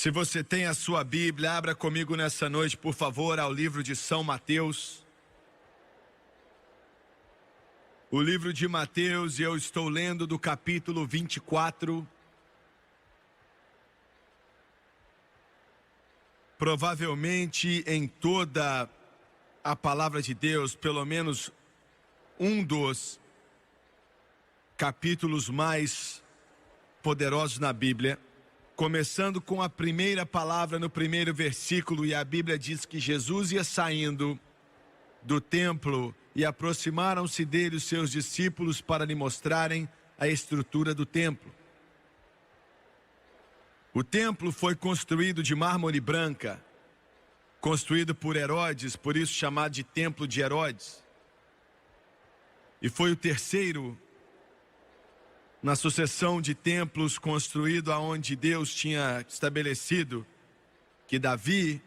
Se você tem a sua Bíblia, abra comigo nessa noite, por favor, ao livro de São Mateus. O livro de Mateus, e eu estou lendo do capítulo 24. Provavelmente em toda a palavra de Deus, pelo menos um dos capítulos mais poderosos na Bíblia. Começando com a primeira palavra no primeiro versículo, e a Bíblia diz que Jesus ia saindo do templo e aproximaram-se dele os seus discípulos para lhe mostrarem a estrutura do templo. O templo foi construído de mármore branca, construído por Herodes, por isso chamado de Templo de Herodes. E foi o terceiro na sucessão de templos construído aonde Deus tinha estabelecido que Davi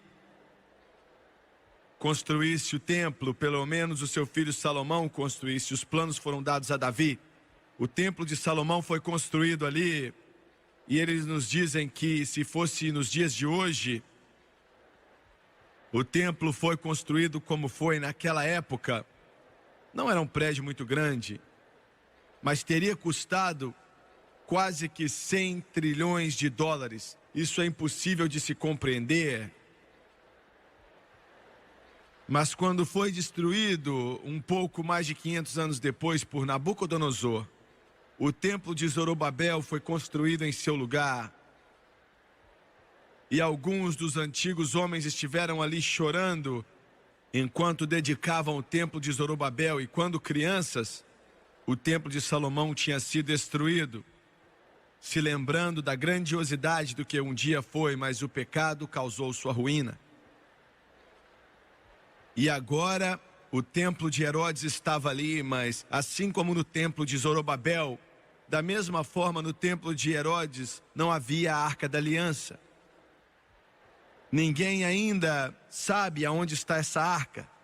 construísse o templo, pelo menos o seu filho Salomão construísse. Os planos foram dados a Davi. O templo de Salomão foi construído ali, e eles nos dizem que se fosse nos dias de hoje, o templo foi construído como foi naquela época. Não era um prédio muito grande, mas teria custado quase que 100 trilhões de dólares. Isso é impossível de se compreender. Mas quando foi destruído, um pouco mais de 500 anos depois, por Nabucodonosor, o templo de Zorobabel foi construído em seu lugar. E alguns dos antigos homens estiveram ali chorando enquanto dedicavam o templo de Zorobabel. E quando crianças, o templo de Salomão tinha sido destruído, se lembrando da grandiosidade do que um dia foi, mas o pecado causou sua ruína. E agora o templo de Herodes estava ali, mas assim como no templo de Zorobabel, da mesma forma no templo de Herodes não havia a Arca da Aliança. Ninguém ainda sabe aonde está essa arca.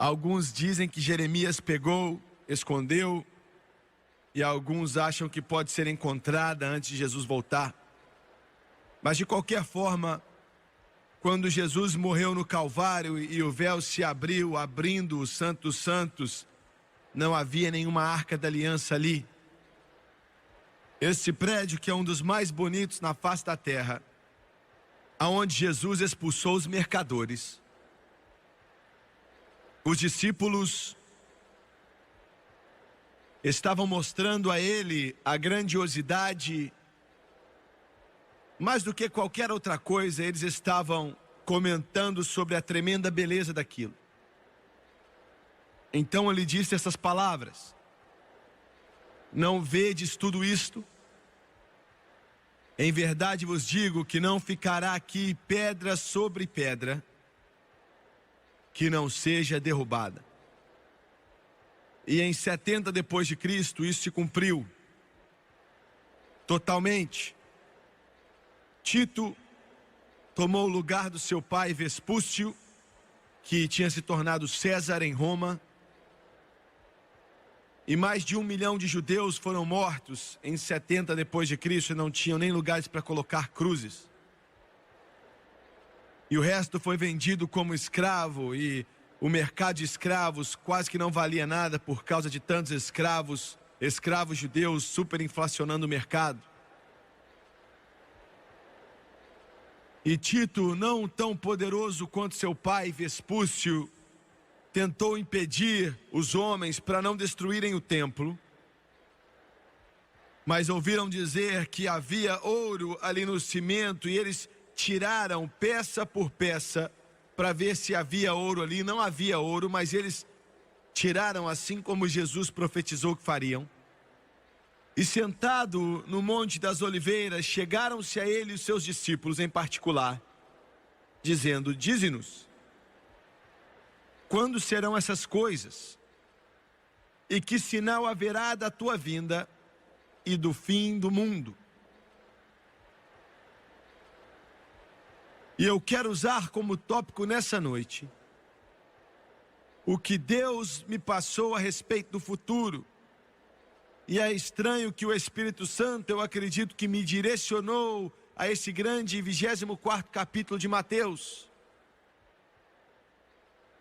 Alguns dizem que Jeremias pegou, escondeu, e alguns acham que pode ser encontrada antes de Jesus voltar. Mas de qualquer forma, quando Jesus morreu no Calvário e o véu se abriu, abrindo o Santo dos Santos, não havia nenhuma Arca da Aliança ali. Esse prédio, que é um dos mais bonitos na face da terra, aonde Jesus expulsou os mercadores. Os discípulos estavam mostrando a ele a grandiosidade. Mais do que qualquer outra coisa, eles estavam comentando sobre a tremenda beleza daquilo. Então ele disse essas palavras: não vedes tudo isto? Em verdade vos digo que não ficará aqui pedra sobre pedra que não seja derrubada. E em 70 depois de Cristo, isso se cumpriu totalmente. Tito tomou o lugar do seu pai Vespúcio, que tinha se tornado César em Roma. E mais de 1 milhão de judeus foram mortos em 70 depois de Cristo e não tinham nem lugares para colocar cruzes. E o resto foi vendido como escravo, e o mercado de escravos quase que não valia nada por causa de tantos escravos judeus superinflacionando o mercado. E Tito, não tão poderoso quanto seu pai Vespúcio, tentou impedir os homens para não destruírem o templo, mas ouviram dizer que havia ouro ali no cimento, e eles tiraram peça por peça para ver se havia ouro ali. Não havia ouro, mas eles tiraram assim como Jesus profetizou que fariam. E sentado no Monte das Oliveiras, chegaram-se a ele os seus discípulos em particular, dizendo: dize-nos, quando serão essas coisas? E que sinal haverá da tua vinda e do fim do mundo? E eu quero usar como tópico nessa noite o que Deus me passou a respeito do futuro. E é estranho que o Espírito Santo, eu acredito que me direcionou a esse grande 24º capítulo de Mateus.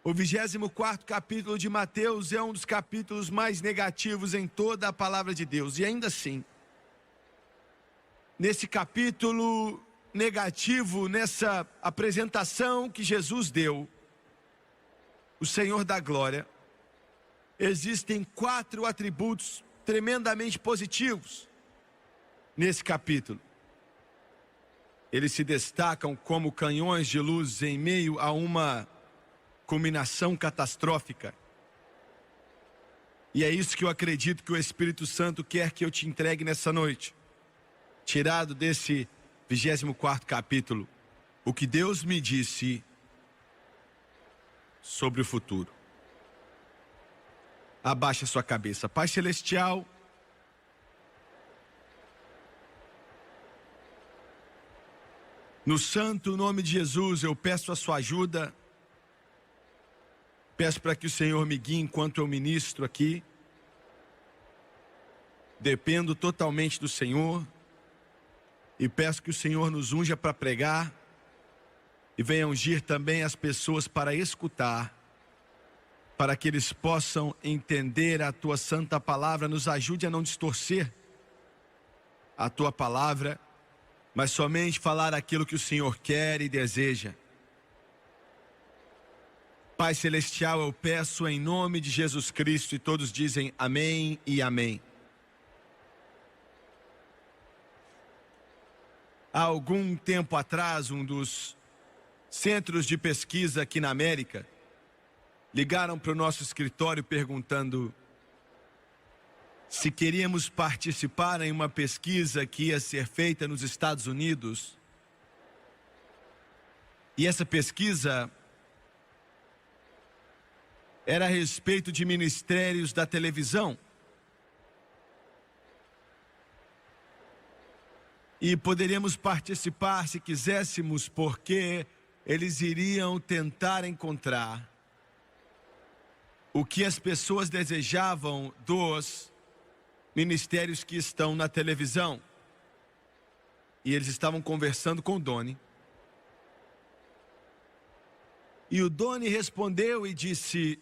O 24º capítulo de Mateus é um dos capítulos mais negativos em toda a palavra de Deus. E ainda assim, nesse capítulo negativo, nessa apresentação que Jesus deu, o Senhor da Glória, existem 4 atributos tremendamente positivos nesse capítulo. Eles se destacam como canhões de luz em meio a uma culminação catastrófica. E é isso que eu acredito que o Espírito Santo quer que eu te entregue nessa noite. Tirado desse 24º capítulo, o que Deus me disse sobre o futuro. Abaixa sua cabeça. Pai Celestial, no santo nome de Jesus, eu peço a sua ajuda. Peço para que o Senhor me guie enquanto eu ministro aqui. Dependo totalmente do Senhor. E peço que o Senhor nos unja para pregar. E venha ungir também as pessoas para escutar. Para que eles possam entender a tua santa palavra. Nos ajude a não distorcer a tua palavra, mas somente falar aquilo que o Senhor quer e deseja. Pai Celestial, eu peço em nome de Jesus Cristo, e todos dizem amém e amém. Há algum tempo atrás, um dos centros de pesquisa aqui na América ligaram para o nosso escritório perguntando se queríamos participar em uma pesquisa que ia ser feita nos Estados Unidos. E essa pesquisa era a respeito de ministérios da televisão. E poderíamos participar se quiséssemos, porque eles iriam tentar encontrar o que as pessoas desejavam dos ministérios que estão na televisão. E eles estavam conversando com o Doni. E o Doni respondeu e disse: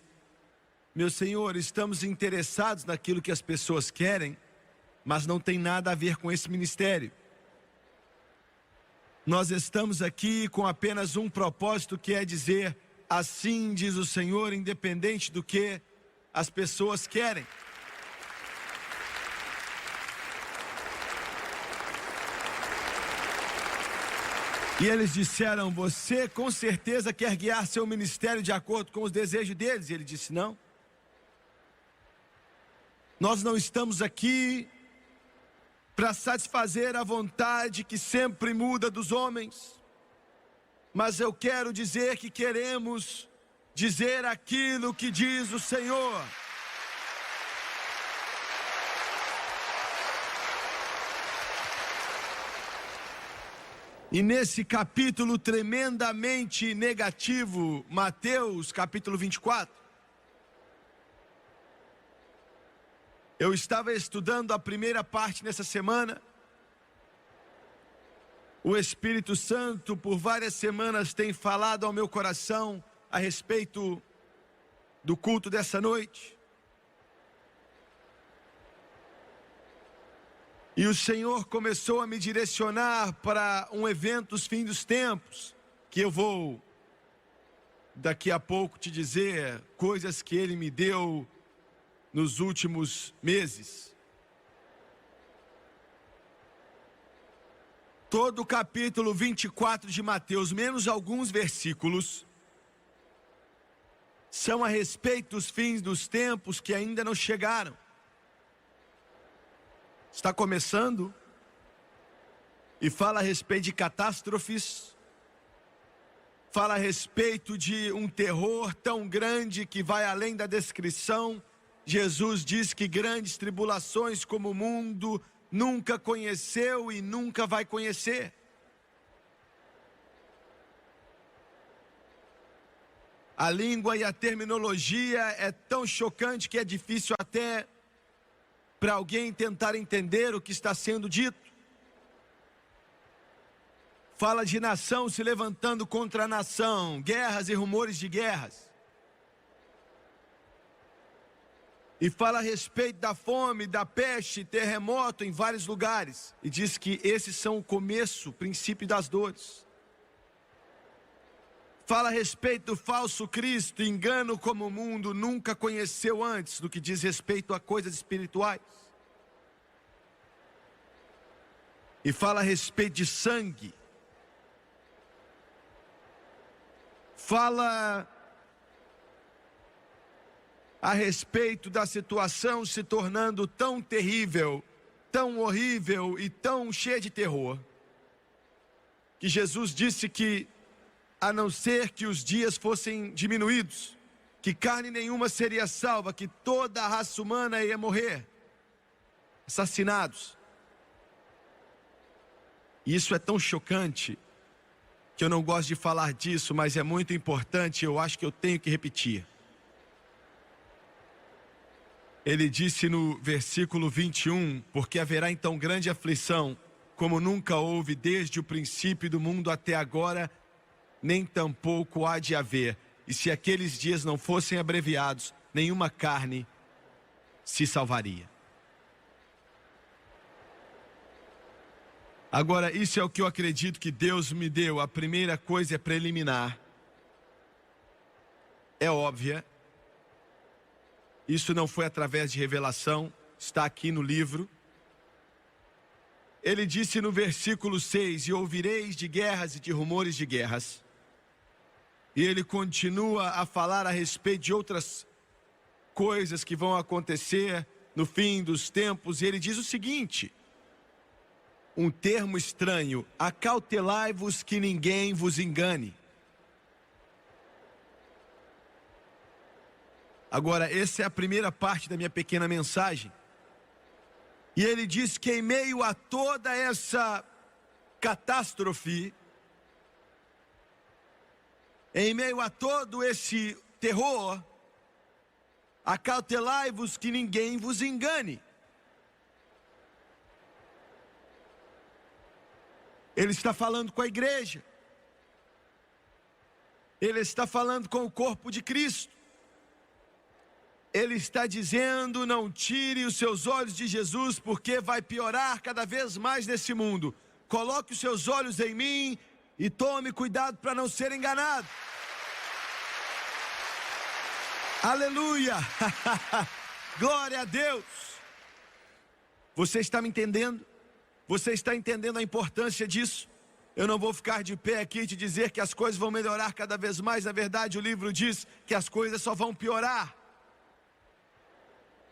meu senhor, estamos interessados naquilo que as pessoas querem, mas não tem nada a ver com esse ministério. Nós estamos aqui com apenas um propósito, que é dizer: assim diz o Senhor, independente do que as pessoas querem. E eles disseram: você com certeza quer guiar seu ministério de acordo com os desejos deles? E ele disse: não. Nós não estamos aqui para satisfazer a vontade que sempre muda dos homens. Mas eu quero dizer que queremos dizer aquilo que diz o Senhor. E nesse capítulo tremendamente negativo, Mateus capítulo 24, eu estava estudando a primeira parte nessa semana. O Espírito Santo por várias semanas tem falado ao meu coração a respeito do culto dessa noite. E o Senhor começou a me direcionar para um evento dos fins dos tempos, que eu vou daqui a pouco te dizer coisas que Ele me deu nos últimos meses. Todo o capítulo 24 de Mateus, menos alguns versículos, são a respeito dos fins dos tempos que ainda não chegaram. Está começando e fala a respeito de catástrofes, fala a respeito de um terror tão grande que vai além da descrição. Jesus diz que grandes tribulações como o mundo nunca conheceu e nunca vai conhecer. A língua e a terminologia é tão chocante que é difícil até para alguém tentar entender o que está sendo dito. Fala de nação se levantando contra nação, guerras e rumores de guerras. E fala a respeito da fome, da peste, terremoto em vários lugares. E diz que esses são o começo, o princípio das dores. Fala a respeito do falso Cristo, engano como o mundo nunca conheceu antes, no que diz respeito a coisas espirituais. E fala a respeito de sangue. Fala a respeito da situação se tornando tão terrível, tão horrível e tão cheia de terror, que Jesus disse que, a não ser que os dias fossem diminuídos, que carne nenhuma seria salva, que toda a raça humana ia morrer, assassinados. E isso é tão chocante, que eu não gosto de falar disso, mas é muito importante, eu acho que eu tenho que repetir. Ele disse no versículo 21, porque haverá então grande aflição, como nunca houve desde o princípio do mundo até agora, nem tampouco há de haver. E se aqueles dias não fossem abreviados, nenhuma carne se salvaria. Agora, isso é o que eu acredito que Deus me deu. A primeira coisa é preliminar. É óbvia. Isso não foi através de revelação, está aqui no livro. Ele disse no versículo 6, e ouvireis de guerras e de rumores de guerras. E ele continua a falar a respeito de outras coisas que vão acontecer no fim dos tempos. E ele diz o seguinte, um termo estranho, acautelai-vos que ninguém vos engane. Agora, essa é a primeira parte da minha pequena mensagem. E ele diz que em meio a toda essa catástrofe, em meio a todo esse terror, acautelai-vos que ninguém vos engane. Ele está falando com a igreja. Ele está falando com o corpo de Cristo. Ele está dizendo, não tire os seus olhos de Jesus, porque vai piorar cada vez mais nesse mundo. Coloque os seus olhos em mim e tome cuidado para não ser enganado. Aleluia! Glória a Deus! Você está me entendendo? Você está entendendo a importância disso? Eu não vou ficar de pé aqui e te dizer que as coisas vão melhorar cada vez mais. Na verdade, o livro diz que as coisas só vão piorar.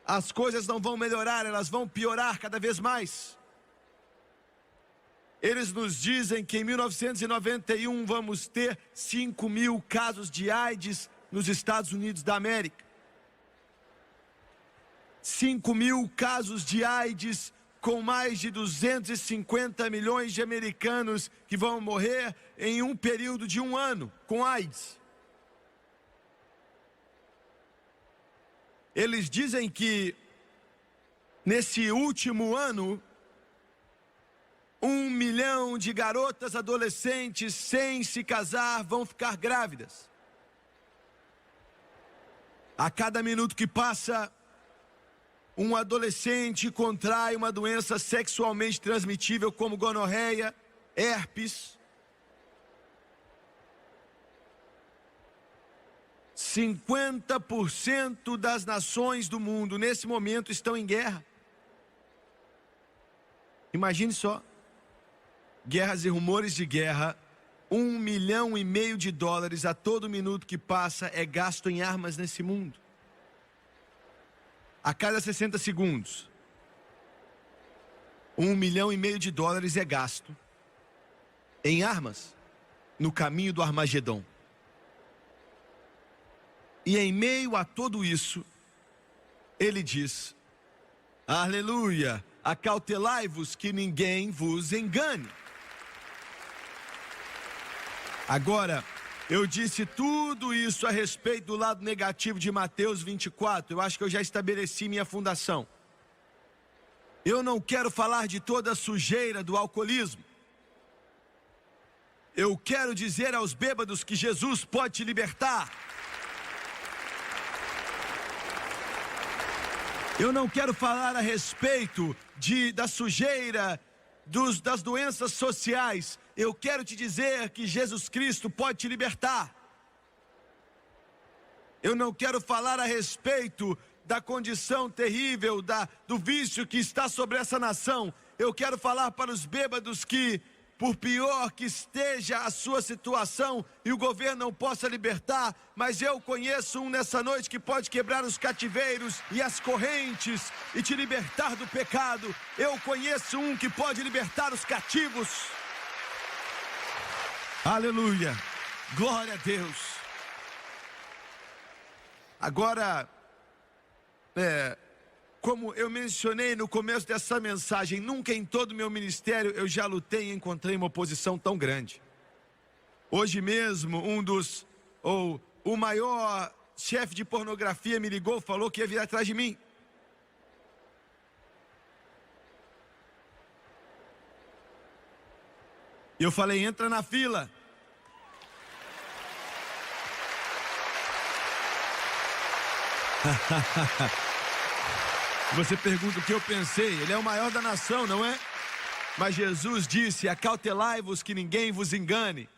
As coisas não vão melhorar, elas vão piorar cada vez mais. Eles nos dizem que em 1991 vamos ter 5.000 casos de AIDS nos Estados Unidos da América. 5.000 casos de AIDS, com mais de 250 milhões de americanos que vão morrer em um período de 1 ano com AIDS. Eles dizem que nesse último ano, 1 milhão de garotas adolescentes sem se casar vão ficar grávidas. A cada minuto que passa, um adolescente contrai uma doença sexualmente transmitível como gonorreia, herpes. 50% das nações do mundo nesse momento estão em guerra. Imagine só, guerras e rumores de guerra, 1,5 milhão de dólares a todo minuto que passa é gasto em armas nesse mundo. A cada 60 segundos, 1,5 milhão de dólares é gasto em armas no caminho do Armagedon. E em meio a tudo isso, ele diz, aleluia, acautelai-vos que ninguém vos engane. Agora, eu disse tudo isso a respeito do lado negativo de Mateus 24. Eu acho que eu já estabeleci minha fundação. Eu não quero falar de toda a sujeira do alcoolismo. Eu quero dizer aos bêbados que Jesus pode te libertar. Eu não quero falar a respeito da sujeira, das doenças sociais. Eu quero te dizer que Jesus Cristo pode te libertar. Eu não quero falar a respeito da condição terrível, do vício que está sobre essa nação. Eu quero falar para os bêbados que, por pior que esteja a sua situação e o governo não possa libertar, mas eu conheço um nessa noite que pode quebrar os cativeiros e as correntes e te libertar do pecado. Eu conheço um que pode libertar os cativos. Aleluia, glória a Deus. Agora, como eu mencionei no começo dessa mensagem, nunca em todo o meu ministério eu já lutei e encontrei uma oposição tão grande. Hoje mesmo, o maior chefe de pornografia me ligou, falou que ia vir atrás de mim. E eu falei, entra na fila. Você pergunta o que eu pensei. Ele é o maior da nação, não é? Mas Jesus disse, acautelai-vos que ninguém vos engane.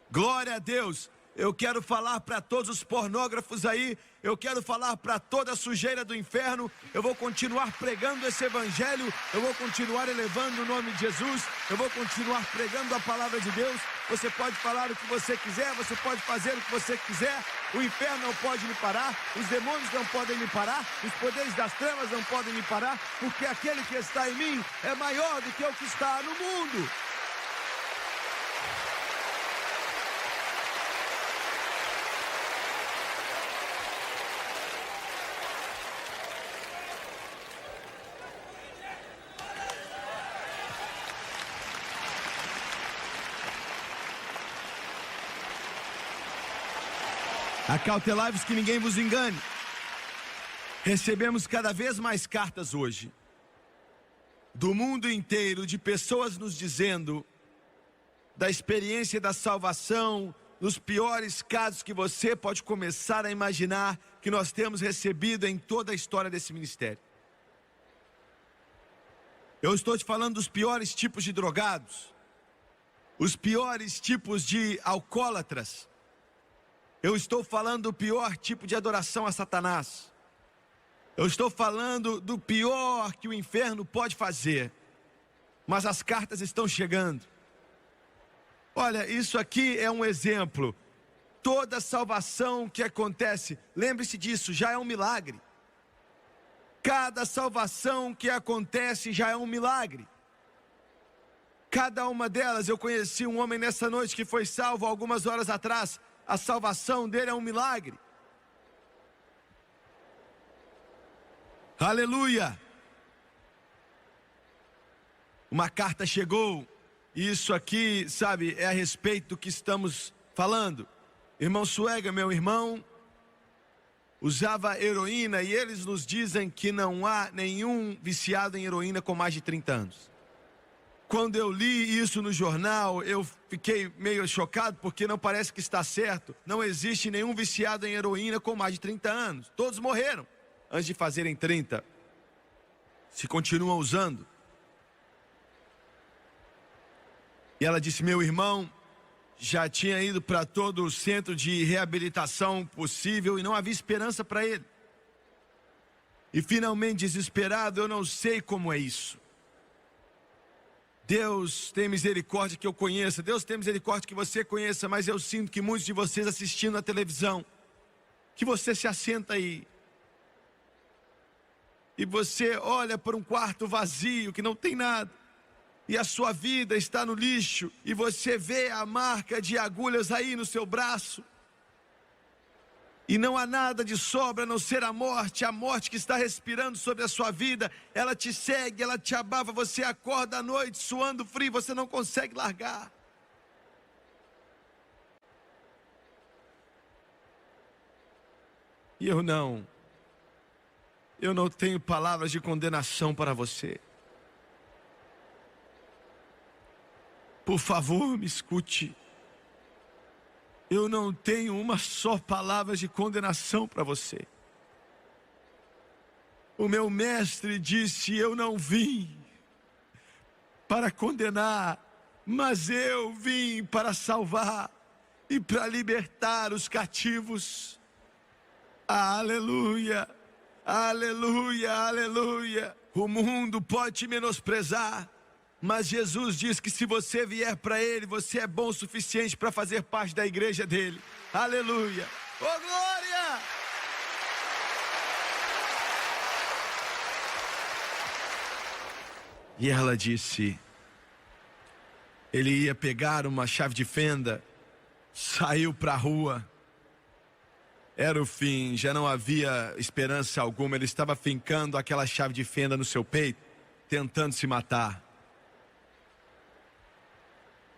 Glória a Deus. Eu quero falar para todos os pornógrafos aí, eu quero falar para toda a sujeira do inferno. Eu vou continuar pregando esse evangelho, eu vou continuar elevando o nome de Jesus, eu vou continuar pregando a palavra de Deus. Você pode falar o que você quiser, você pode fazer o que você quiser. O inferno não pode me parar, os demônios não podem me parar, os poderes das trevas não podem me parar, porque aquele que está em mim é maior do que o que está no mundo. Acautelai-vos que ninguém vos engane. Recebemos cada vez mais cartas hoje, do mundo inteiro, de pessoas nos dizendo da experiência da salvação, nos piores casos que você pode começar a imaginar, que nós temos recebido em toda a história desse ministério. Eu estou te falando dos piores tipos de drogados, os piores tipos de alcoólatras. Eu estou falando do pior tipo de adoração a Satanás. Eu estou falando do pior que o inferno pode fazer. Mas as cartas estão chegando. Olha, isso aqui é um exemplo. Toda salvação que acontece, lembre-se disso, já é um milagre. Cada salvação que acontece já é um milagre. Cada uma delas, eu conheci um homem nessa noite que foi salvo algumas horas atrás. A salvação dele é um milagre. Aleluia! Uma carta chegou, e isso aqui, sabe, é a respeito do que estamos falando. Irmão Suega, meu irmão, usava heroína, e eles nos dizem que não há nenhum viciado em heroína com mais de 30 anos. Quando eu li isso no jornal, eu fiquei meio chocado, porque não parece que está certo. Não existe nenhum viciado em heroína com mais de 30 anos. Todos morreram antes de fazerem 30. Se continuam usando. E ela disse, meu irmão já tinha ido para todo o centro de reabilitação possível e não havia esperança para ele. E finalmente, desesperado, eu não sei como é isso. Deus tem misericórdia que eu conheça, Deus tem misericórdia que você conheça, mas eu sinto que muitos de vocês assistindo na televisão, que você se assenta aí, e você olha para um quarto vazio, que não tem nada, e a sua vida está no lixo, e você vê a marca de agulhas aí no seu braço, e não há nada de sobra a não ser a morte que está respirando sobre a sua vida. Ela te segue, ela te abafa, você acorda à noite suando frio, você não consegue largar. E eu não eu não tenho palavras de condenação para você. Por favor, me escute. Eu não tenho uma só palavra de condenação para você. O meu mestre disse: eu não vim para condenar, mas eu vim para salvar e para libertar os cativos. Aleluia, aleluia, aleluia. O mundo pode te menosprezar, mas Jesus diz que se você vier para Ele, você é bom o suficiente para fazer parte da igreja dele. Aleluia. Oh, glória! E ela disse, ele ia pegar uma chave de fenda, saiu para a rua. Era o fim, já não havia esperança alguma. Ele estava fincando aquela chave de fenda no seu peito, tentando se matar.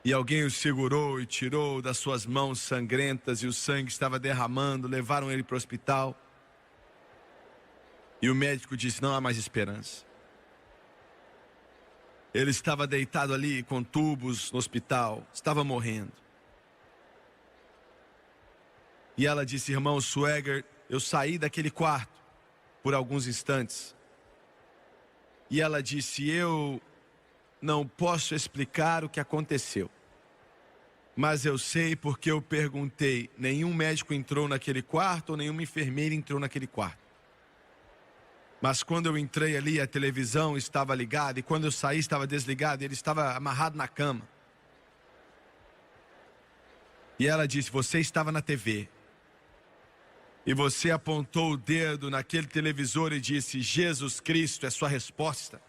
E alguém o segurou e tirou das suas mãos sangrentas, e o sangue estava derramando. Levaram ele para o hospital. E o médico disse: não há mais esperança. Ele estava deitado ali com tubos no hospital, estava morrendo. E ela disse: irmão Swagger, eu saí daquele quarto por alguns instantes. E ela disse: eu não posso explicar o que aconteceu, mas eu sei porque eu perguntei. Nenhum médico entrou naquele quarto, ou nenhuma enfermeira entrou naquele quarto. Mas quando eu entrei ali, a televisão estava ligada, e quando eu saí estava desligada, ele estava amarrado na cama. E ela disse: você estava na TV, e você apontou o dedo naquele televisor e disse: Jesus Cristo é sua resposta.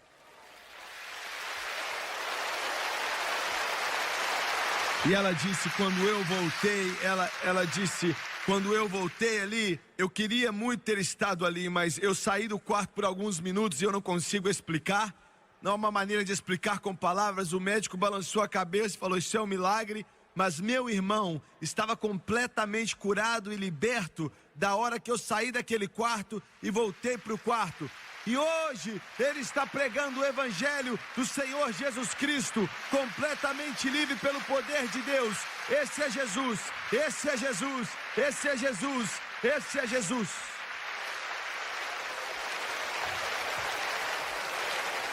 E ela disse: quando eu voltei, ela disse: quando eu voltei ali, eu queria muito ter estado ali, mas eu saí do quarto por alguns minutos e eu não consigo explicar. Não há uma maneira de explicar com palavras. O médico balançou a cabeça e falou: isso é um milagre. Mas meu irmão estava completamente curado e liberto da hora que eu saí daquele quarto e voltei para o quarto. E hoje ele está pregando o evangelho do Senhor Jesus Cristo, completamente livre pelo poder de Deus. Esse é Jesus, esse é Jesus, esse é Jesus, esse é Jesus.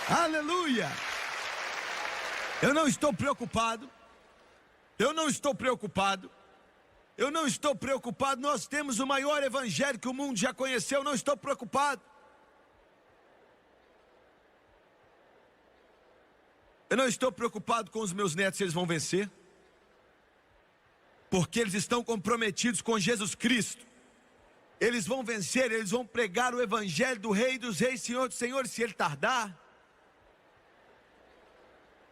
Aleluia! Eu não estou preocupado. Eu não estou preocupado. Eu não estou preocupado. Nós temos o maior evangelho que o mundo já conheceu. Eu não estou preocupado. Eu não estou preocupado com os meus netos, se eles vão vencer, porque eles estão comprometidos com Jesus Cristo. Eles vão vencer, eles vão pregar o evangelho do Rei dos Reis, Senhor dos Senhores. Se ele tardar,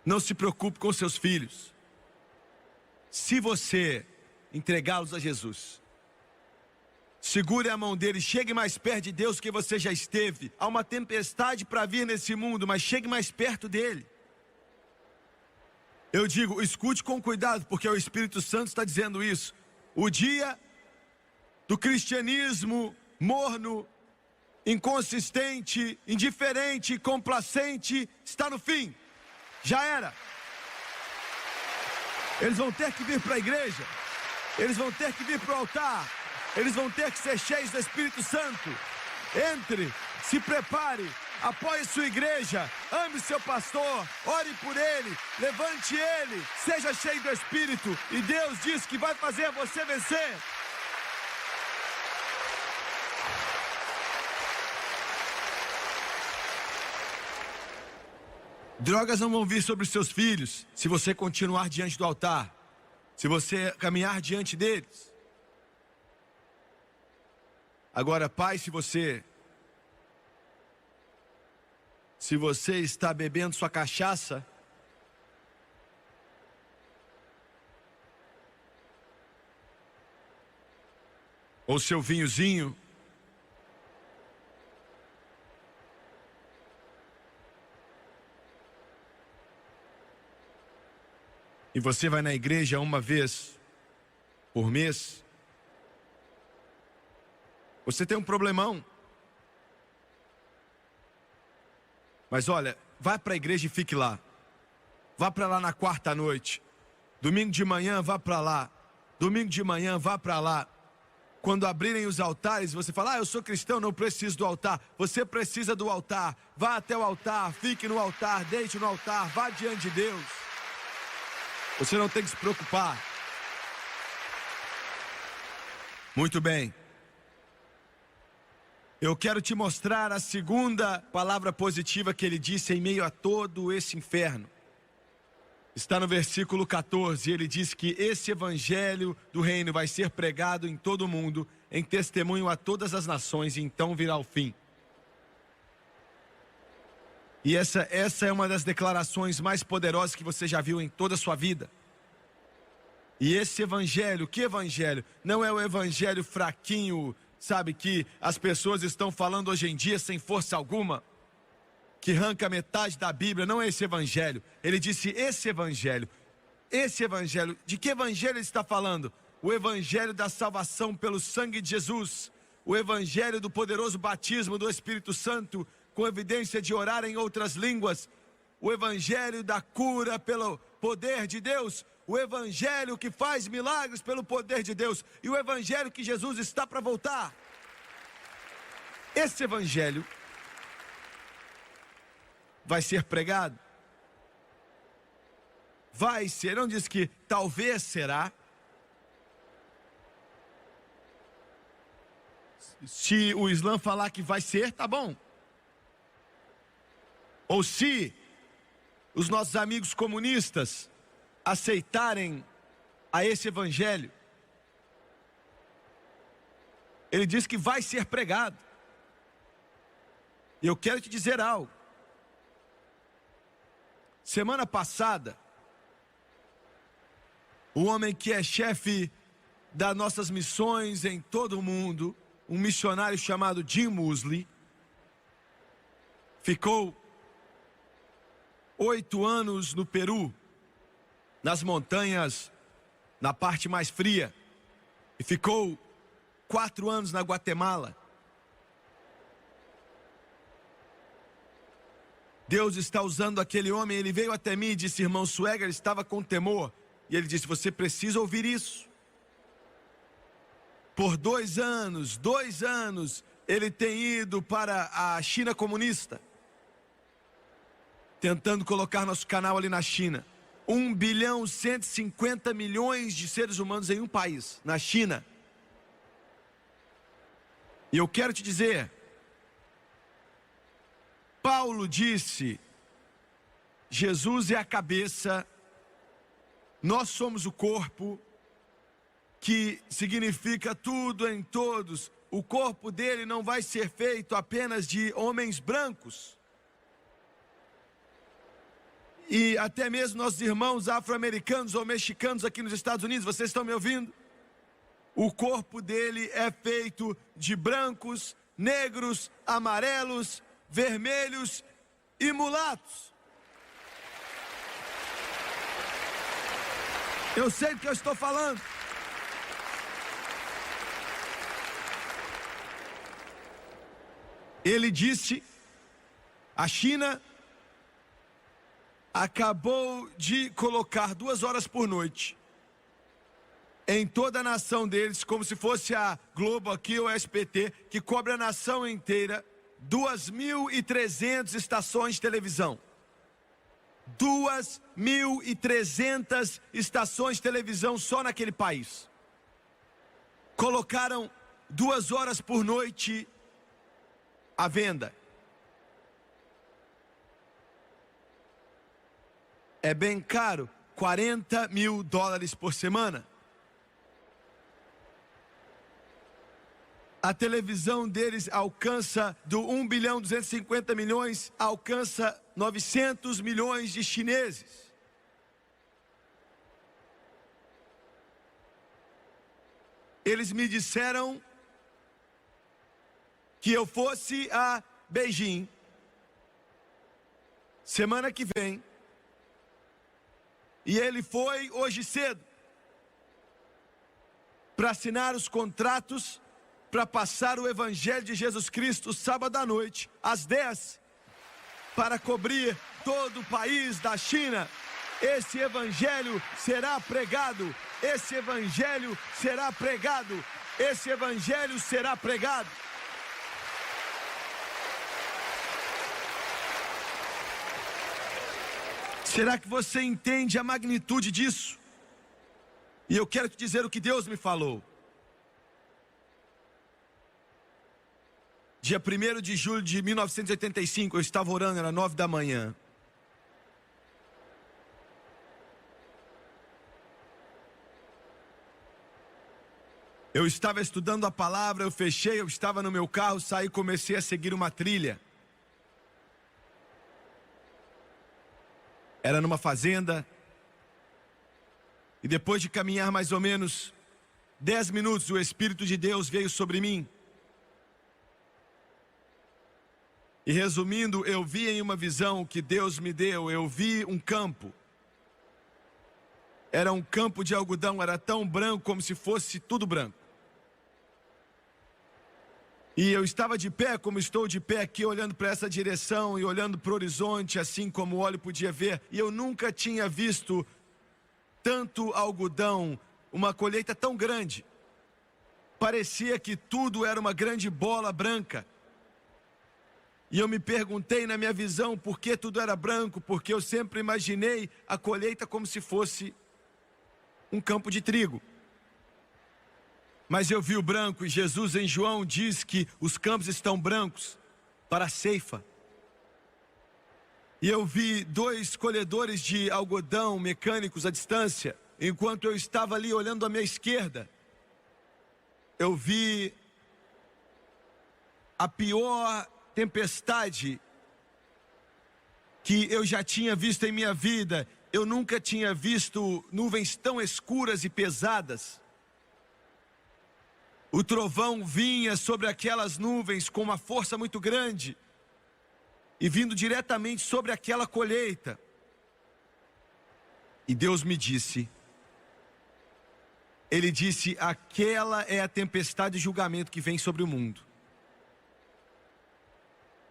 não se preocupe com seus filhos. Se você entregá-los a Jesus, segure a mão deles, chegue mais perto de Deus que você já esteve. Há uma tempestade para vir nesse mundo, mas chegue mais perto dele. Eu digo, escute com cuidado, porque o Espírito Santo está dizendo isso. O dia do cristianismo morno, inconsistente, indiferente, complacente, está no fim. Já era. Eles vão ter que vir para a igreja. Eles vão ter que vir para o altar. Eles vão ter que ser cheios do Espírito Santo. Entre, se prepare, apoie sua igreja, ame seu pastor, ore por ele, levante ele, seja cheio do Espírito. E Deus diz que vai fazer você vencer. Drogas não vão vir sobre os seus filhos se você continuar diante do altar, se você caminhar diante deles. Agora, pai, se você está bebendo sua cachaça, ou seu vinhozinho, e você vai na igreja uma vez por mês, você tem um problemão. Mas olha, vai para a igreja e fique lá. Vá para lá na quarta noite. Domingo de manhã, vá para lá. Domingo de manhã, vá para lá. Quando abrirem os altares, você fala, eu sou cristão, não preciso do altar. Você precisa do altar. Vá até o altar, fique no altar, deite no altar, vá diante de Deus. Você não tem que se preocupar. Muito bem. Eu quero te mostrar a segunda palavra positiva que ele disse em meio a todo esse inferno. Está no versículo 14, ele diz que esse evangelho do reino vai ser pregado em todo o mundo, em testemunho a todas as nações, e então virá o fim. E essa é uma das declarações mais poderosas que você já viu em toda a sua vida. E esse evangelho, que evangelho? Não é o evangelho fraquinho, sabe, que as pessoas estão falando hoje em dia sem força alguma, que arranca metade da Bíblia. Não é esse evangelho. Ele disse esse evangelho. Esse evangelho. De que evangelho ele está falando? O evangelho da salvação pelo sangue de Jesus. O evangelho do poderoso batismo do Espírito Santo, com evidência de orar em outras línguas. O evangelho da cura pelo poder de Deus. O evangelho que faz milagres pelo poder de Deus. E o evangelho que Jesus está para voltar. Esse evangelho vai ser pregado. Vai ser, não diz que talvez será. Se o Islã falar que vai ser, tá bom. Ou se os nossos amigos comunistas aceitarem a esse evangelho, ele diz que vai ser pregado. E eu quero te dizer algo. Semana passada, o homem que é chefe das nossas missões em todo o mundo, um missionário chamado Jim Moseley, ficou 8 anos no Peru, nas montanhas, na parte mais fria, e ficou 4 anos na Guatemala. Deus está usando aquele homem. Ele veio até mim e disse, irmão Swagger, estava com temor. E ele disse, você precisa ouvir isso. Por 2 anos, ele tem ido para a China comunista, tentando colocar nosso canal ali na China. 1,150 bilhão de seres humanos em um país, na China. E eu quero te dizer, Paulo disse, Jesus é a cabeça, nós somos o corpo, que significa tudo em todos. O corpo dele não vai ser feito apenas de homens brancos. E até mesmo nossos irmãos afro-americanos ou mexicanos aqui nos Estados Unidos, vocês estão me ouvindo? O corpo dele é feito de brancos, negros, amarelos, vermelhos e mulatos. Eu sei do que eu estou falando. Ele disse, a China acabou de colocar 2 horas por noite em toda a nação deles, como se fosse a Globo aqui ou a SBT, que cobre a nação inteira, 2.300 estações de televisão. 2.300 estações de televisão só naquele país. Colocaram 2 horas por noite à venda. É bem caro, $40 mil por semana. A televisão deles alcança, do 1,250 bilhão, alcança 900 milhões de chineses. Eles me disseram que eu fosse a Beijing semana que vem. E ele foi hoje cedo para assinar os contratos para passar o Evangelho de Jesus Cristo sábado à noite, às 10. para cobrir todo o país da China. Esse evangelho será pregado, esse evangelho será pregado, esse evangelho será pregado. Será que você entende a magnitude disso? E eu quero te dizer o que Deus me falou. Dia 1º de julho de 1985, eu estava orando, era 9 da manhã. Eu estava estudando a palavra, eu estava no meu carro, saí e comecei a seguir uma trilha. Era numa fazenda. E depois de caminhar mais ou menos 10 minutos, o Espírito de Deus veio sobre mim. E resumindo, eu vi em uma visão que Deus me deu, eu vi um campo. Era um campo de algodão, era tão branco como se fosse tudo branco. E eu estava de pé, como estou de pé aqui, olhando para essa direção e olhando para o horizonte, assim como o olho podia ver. E eu nunca tinha visto tanto algodão, uma colheita tão grande. Parecia que tudo era uma grande bola branca. E eu me perguntei na minha visão por que tudo era branco, porque eu sempre imaginei a colheita como se fosse um campo de trigo. Mas eu vi o branco, e Jesus em João diz que os campos estão brancos para a ceifa. E eu vi 2 colhedores de algodão mecânicos à distância. Enquanto eu estava ali olhando à minha esquerda, eu vi a pior tempestade que eu já tinha visto em minha vida. Eu nunca tinha visto nuvens tão escuras e pesadas. O trovão vinha sobre aquelas nuvens com uma força muito grande e vindo diretamente sobre aquela colheita. E Deus me disse, Ele disse, aquela é a tempestade de julgamento que vem sobre o mundo.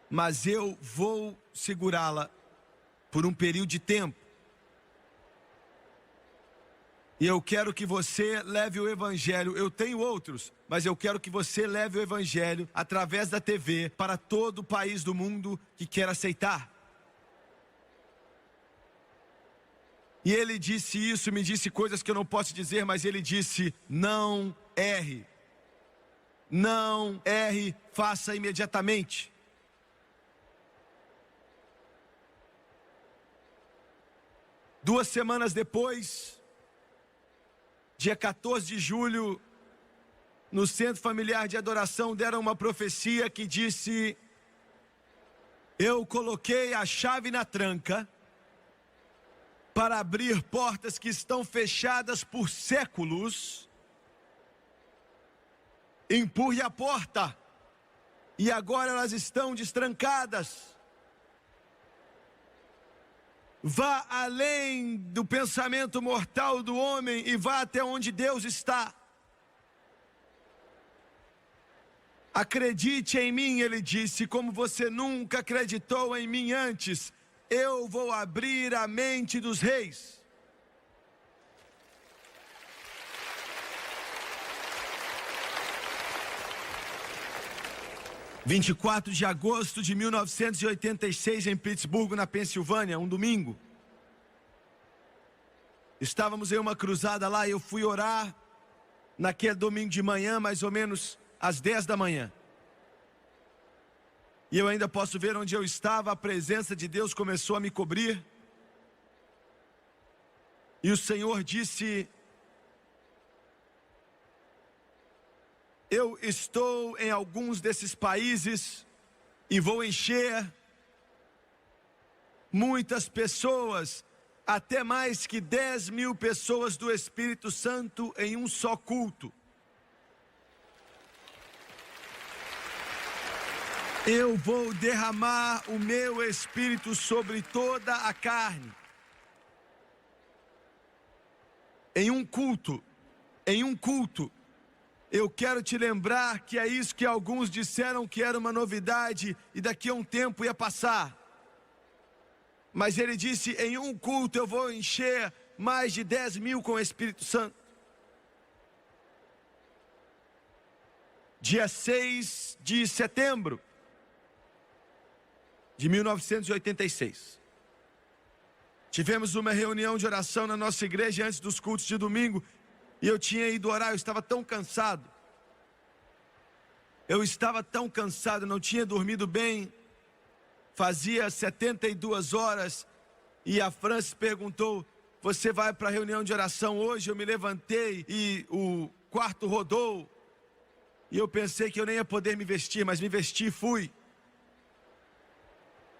Mas eu vou segurá-la por um período de tempo. E eu quero que você leve o evangelho, eu tenho outros, mas eu quero que você leve o evangelho através da TV para todo o país do mundo que quer aceitar. E ele disse isso, me disse coisas que eu não posso dizer, mas ele disse, não erre. Não erre, faça imediatamente. Duas semanas depois, dia 14 de julho, no Centro Familiar de Adoração, deram uma profecia que disse, eu coloquei a chave na tranca para abrir portas que estão fechadas por séculos. Empurre a porta, e agora elas estão destrancadas. Vá além do pensamento mortal do homem e vá até onde Deus está. Acredite em mim, ele disse, como você nunca acreditou em mim antes. Eu vou abrir a mente dos reis. – 24 de agosto de 1986, em Pittsburgh, na Pensilvânia, um domingo. Estávamos em uma cruzada lá e eu fui orar naquele domingo de manhã, mais ou menos às 10 da manhã. E eu ainda posso ver onde eu estava, a presença de Deus começou a me cobrir. E o Senhor disse, eu estou em alguns desses países e vou encher muitas pessoas, até mais que 10 mil pessoas do Espírito Santo em um só culto. Eu vou derramar o meu Espírito sobre toda a carne. Em um culto, eu quero te lembrar que é isso que alguns disseram que era uma novidade e daqui a um tempo ia passar. Mas ele disse, em um culto eu vou encher mais de 10 mil com o Espírito Santo. Dia 6 de setembro de 1986. Tivemos uma reunião de oração na nossa igreja antes dos cultos de domingo. E eu tinha ido orar, eu estava tão cansado. Não tinha dormido bem. Fazia 72 horas e a Francis perguntou, você vai para a reunião de oração hoje? Eu me levantei e o quarto rodou. E eu pensei que eu nem ia poder me vestir, mas me vesti e fui.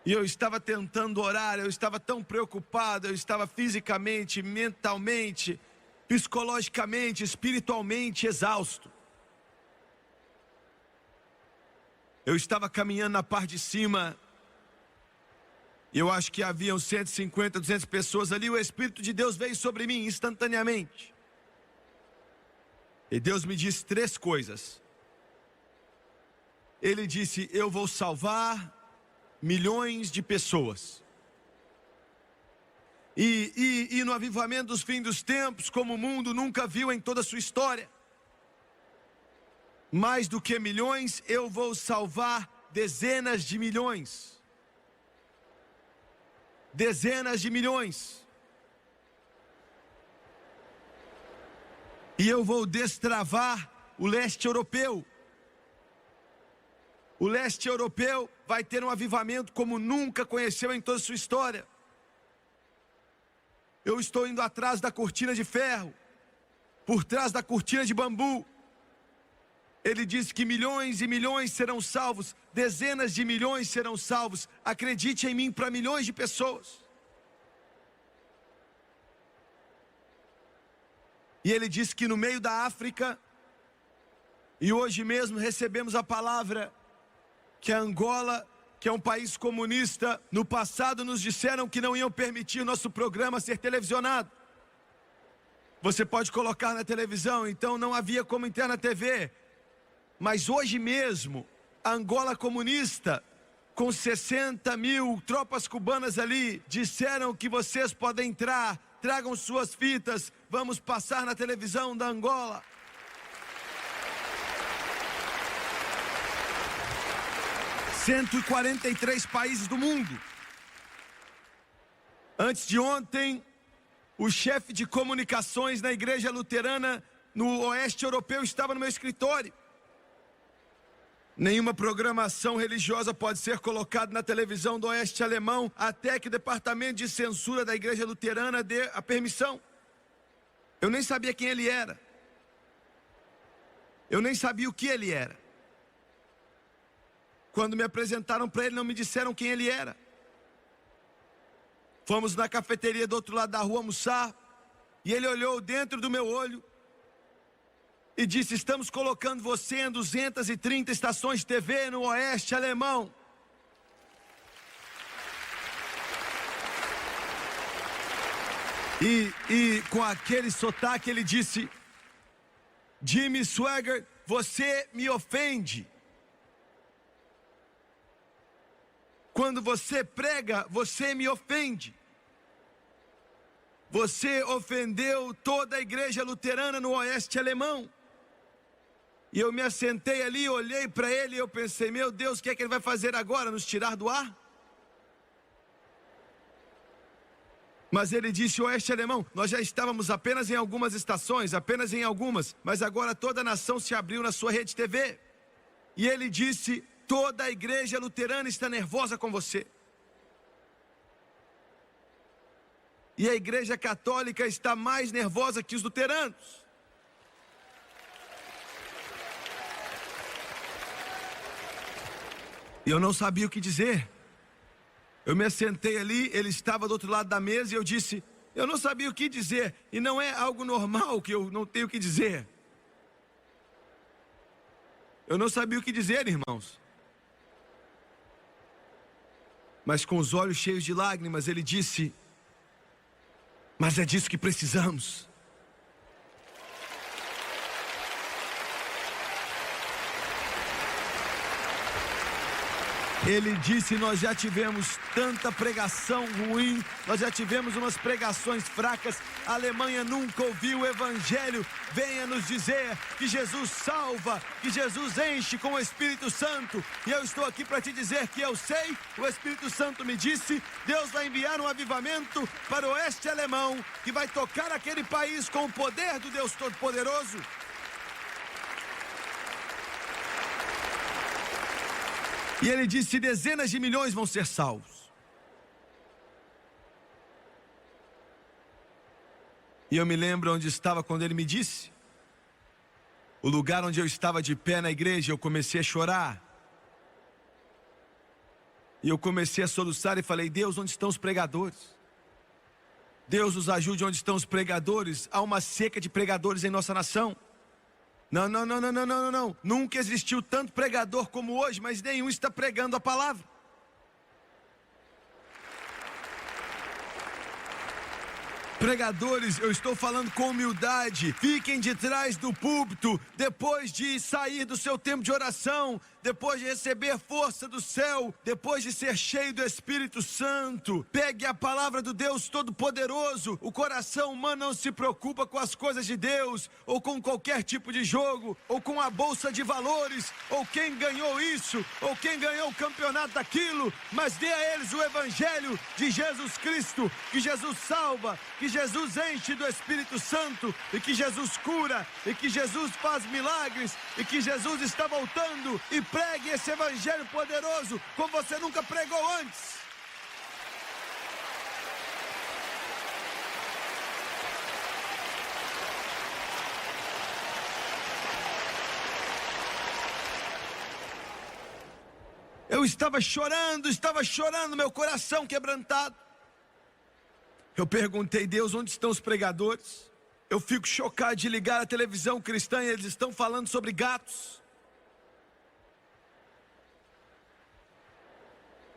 E eu estava tentando orar, eu estava tão preocupado, eu estava fisicamente, mentalmente, psicologicamente, espiritualmente exausto. Eu estava caminhando na parte de cima. Eu acho que haviam 150, 200 pessoas ali. O Espírito de Deus veio sobre mim instantaneamente. E Deus me disse 3 coisas. Ele disse, eu vou salvar milhões de pessoas. E no avivamento dos fins dos tempos, como o mundo nunca viu em toda a sua história, mais do que milhões, eu vou salvar dezenas de milhões. Dezenas de milhões. E eu vou destravar o leste europeu. O leste europeu vai ter um avivamento como nunca conheceu em toda a sua história. Eu estou indo atrás da cortina de ferro, por trás da cortina de bambu. Ele disse que milhões e milhões serão salvos, dezenas de milhões serão salvos. Acredite em mim, para milhões de pessoas. E ele disse que no meio da África, e hoje mesmo recebemos a palavra, que a Angola, que é um país comunista, no passado nos disseram que não iam permitir o nosso programa ser televisionado. Você pode colocar na televisão, então não havia como entrar na TV. Mas hoje mesmo, a Angola comunista, com 60 mil tropas cubanas ali, disseram que vocês podem entrar, tragam suas fitas, vamos passar na televisão da Angola. – 143 países do mundo. Antes de ontem, o chefe de comunicações na igreja luterana no oeste europeu estava no meu escritório. Nenhuma programação religiosa pode ser colocada na televisão do oeste alemão até que o departamento de censura da igreja luterana dê a permissão. Eu nem sabia quem ele era. Eu nem sabia o que ele era. Quando me apresentaram para ele, não me disseram quem ele era. Fomos na cafeteria do outro lado da rua almoçar, e ele olhou dentro do meu olho e disse, estamos colocando você em 230 estações de TV no oeste alemão. E com aquele sotaque ele disse, Jimmy Swaggart, você me ofende. Quando você prega, você me ofende. Você ofendeu toda a igreja luterana no oeste alemão. E eu me assentei ali, olhei para ele e eu pensei, meu Deus, o que é que ele vai fazer agora? Nos tirar do ar? Mas ele disse, oeste alemão, nós já estávamos apenas em algumas estações, apenas em algumas, mas agora toda a nação se abriu na sua rede TV. E ele disse, toda a igreja luterana está nervosa com você. E a igreja católica está mais nervosa que os luteranos. E eu não sabia o que dizer. Eu me assentei ali, ele estava do outro lado da mesa e eu disse, eu não sabia o que dizer. E não é algo normal que eu não tenho o que dizer. Eu não sabia o que dizer, irmãos. Mas com os olhos cheios de lágrimas, ele disse, mas é disso que precisamos. Ele disse: nós já tivemos tanta pregação ruim, nós já tivemos umas pregações fracas, a Alemanha nunca ouviu o Evangelho. Venha nos dizer que Jesus salva, que Jesus enche com o Espírito Santo. E eu estou aqui para te dizer que eu sei, o Espírito Santo me disse, Deus vai enviar um avivamento para o oeste alemão, que vai tocar aquele país com o poder do Deus Todo-Poderoso. E ele disse: dezenas de milhões vão ser salvos. E eu me lembro onde estava quando ele me disse. O lugar onde eu estava de pé na igreja, eu comecei a chorar. E eu comecei a soluçar e falei: Deus, onde estão os pregadores? Deus nos ajude, onde estão os pregadores? Há uma seca de pregadores em nossa nação. Não. Nunca existiu tanto pregador como hoje, mas nenhum está pregando a palavra. Pregadores, eu estou falando com humildade, fiquem de trás do púlpito, depois de sair do seu tempo de oração, depois de receber força do céu, depois de ser cheio do Espírito Santo, pegue a palavra do Deus Todo-Poderoso. O coração humano não se preocupa com as coisas de Deus, ou com qualquer tipo de jogo, ou com a bolsa de valores, ou quem ganhou isso, ou quem ganhou o campeonato daquilo, mas dê a eles o Evangelho de Jesus Cristo, que Jesus salva, que Jesus enche do Espírito Santo, e que Jesus cura, e que Jesus faz milagres, e que Jesus está voltando. E pregue esse Evangelho poderoso como você nunca pregou antes. Eu estava chorando, meu coração quebrantado. Eu perguntei: Deus, onde estão os pregadores? Eu fico chocado de ligar a televisão cristã e eles estão falando sobre gatos.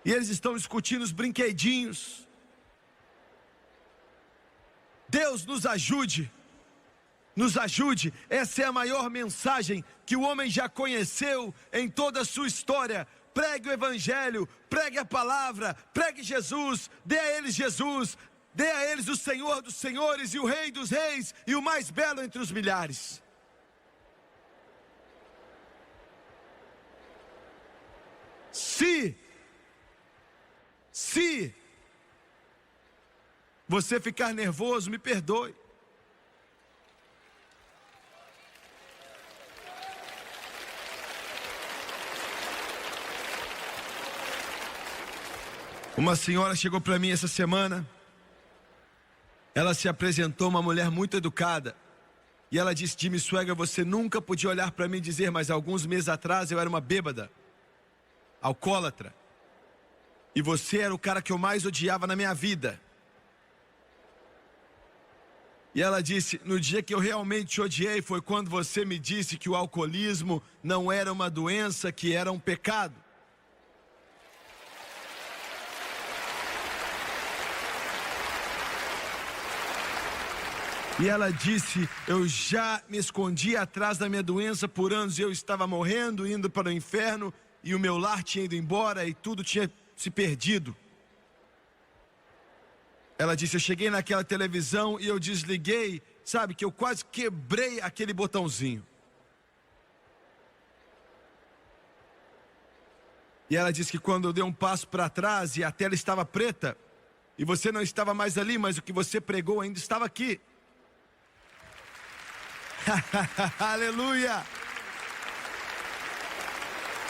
E eles estão discutindo os brinquedinhos. Deus nos ajude. Nos ajude. Essa é a maior mensagem que o homem já conheceu em toda a sua história. Pregue o Evangelho, pregue a palavra, pregue Jesus, dê a eles Jesus, dê a eles o Senhor dos senhores e o Rei dos reis e o mais belo entre os milhares. Se você ficar nervoso, me perdoe. Uma senhora chegou para mim essa semana. Ela se apresentou, uma mulher muito educada. E ela disse: Jimmy Swaggart, você nunca podia olhar para mim e dizer, mas alguns meses atrás eu era uma bêbada, alcoólatra. E você era o cara que eu mais odiava na minha vida. E ela disse: no dia que eu realmente te odiei foi quando você me disse que o alcoolismo não era uma doença, que era um pecado. E ela disse: eu já me escondi atrás da minha doença por anos, e eu estava morrendo, indo para o inferno, e o meu lar tinha ido embora, e tudo tinha se perdido. Ela disse: eu cheguei naquela televisão e eu desliguei, sabe, que eu quase quebrei aquele botãozinho. E ela disse que quando eu dei um passo para trás e a tela estava preta, e você não estava mais ali, mas o que você pregou ainda estava aqui. Aleluia!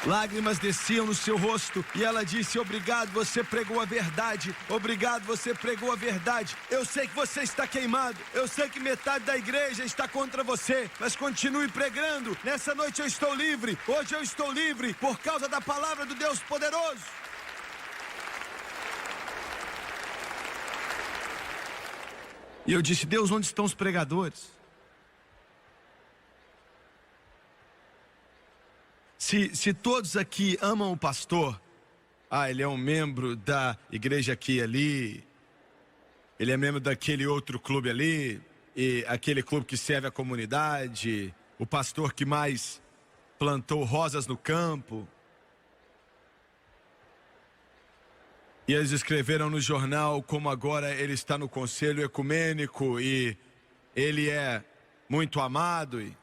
Lágrimas desciam no seu rosto e ela disse: obrigado, você pregou a verdade. Obrigado, você pregou a verdade. Eu sei que você está queimado, eu sei que metade da igreja está contra você, mas continue pregando. Nessa noite eu estou livre, hoje eu estou livre por causa da palavra do Deus poderoso. E eu disse: Deus, onde estão os pregadores? Se todos aqui amam o pastor, ele é um membro da igreja aqui e ali, ele é membro daquele outro clube ali, e aquele clube que serve a comunidade, o pastor que mais plantou rosas no campo. E eles escreveram no jornal como agora ele está no Conselho Ecumênico e ele é muito amado.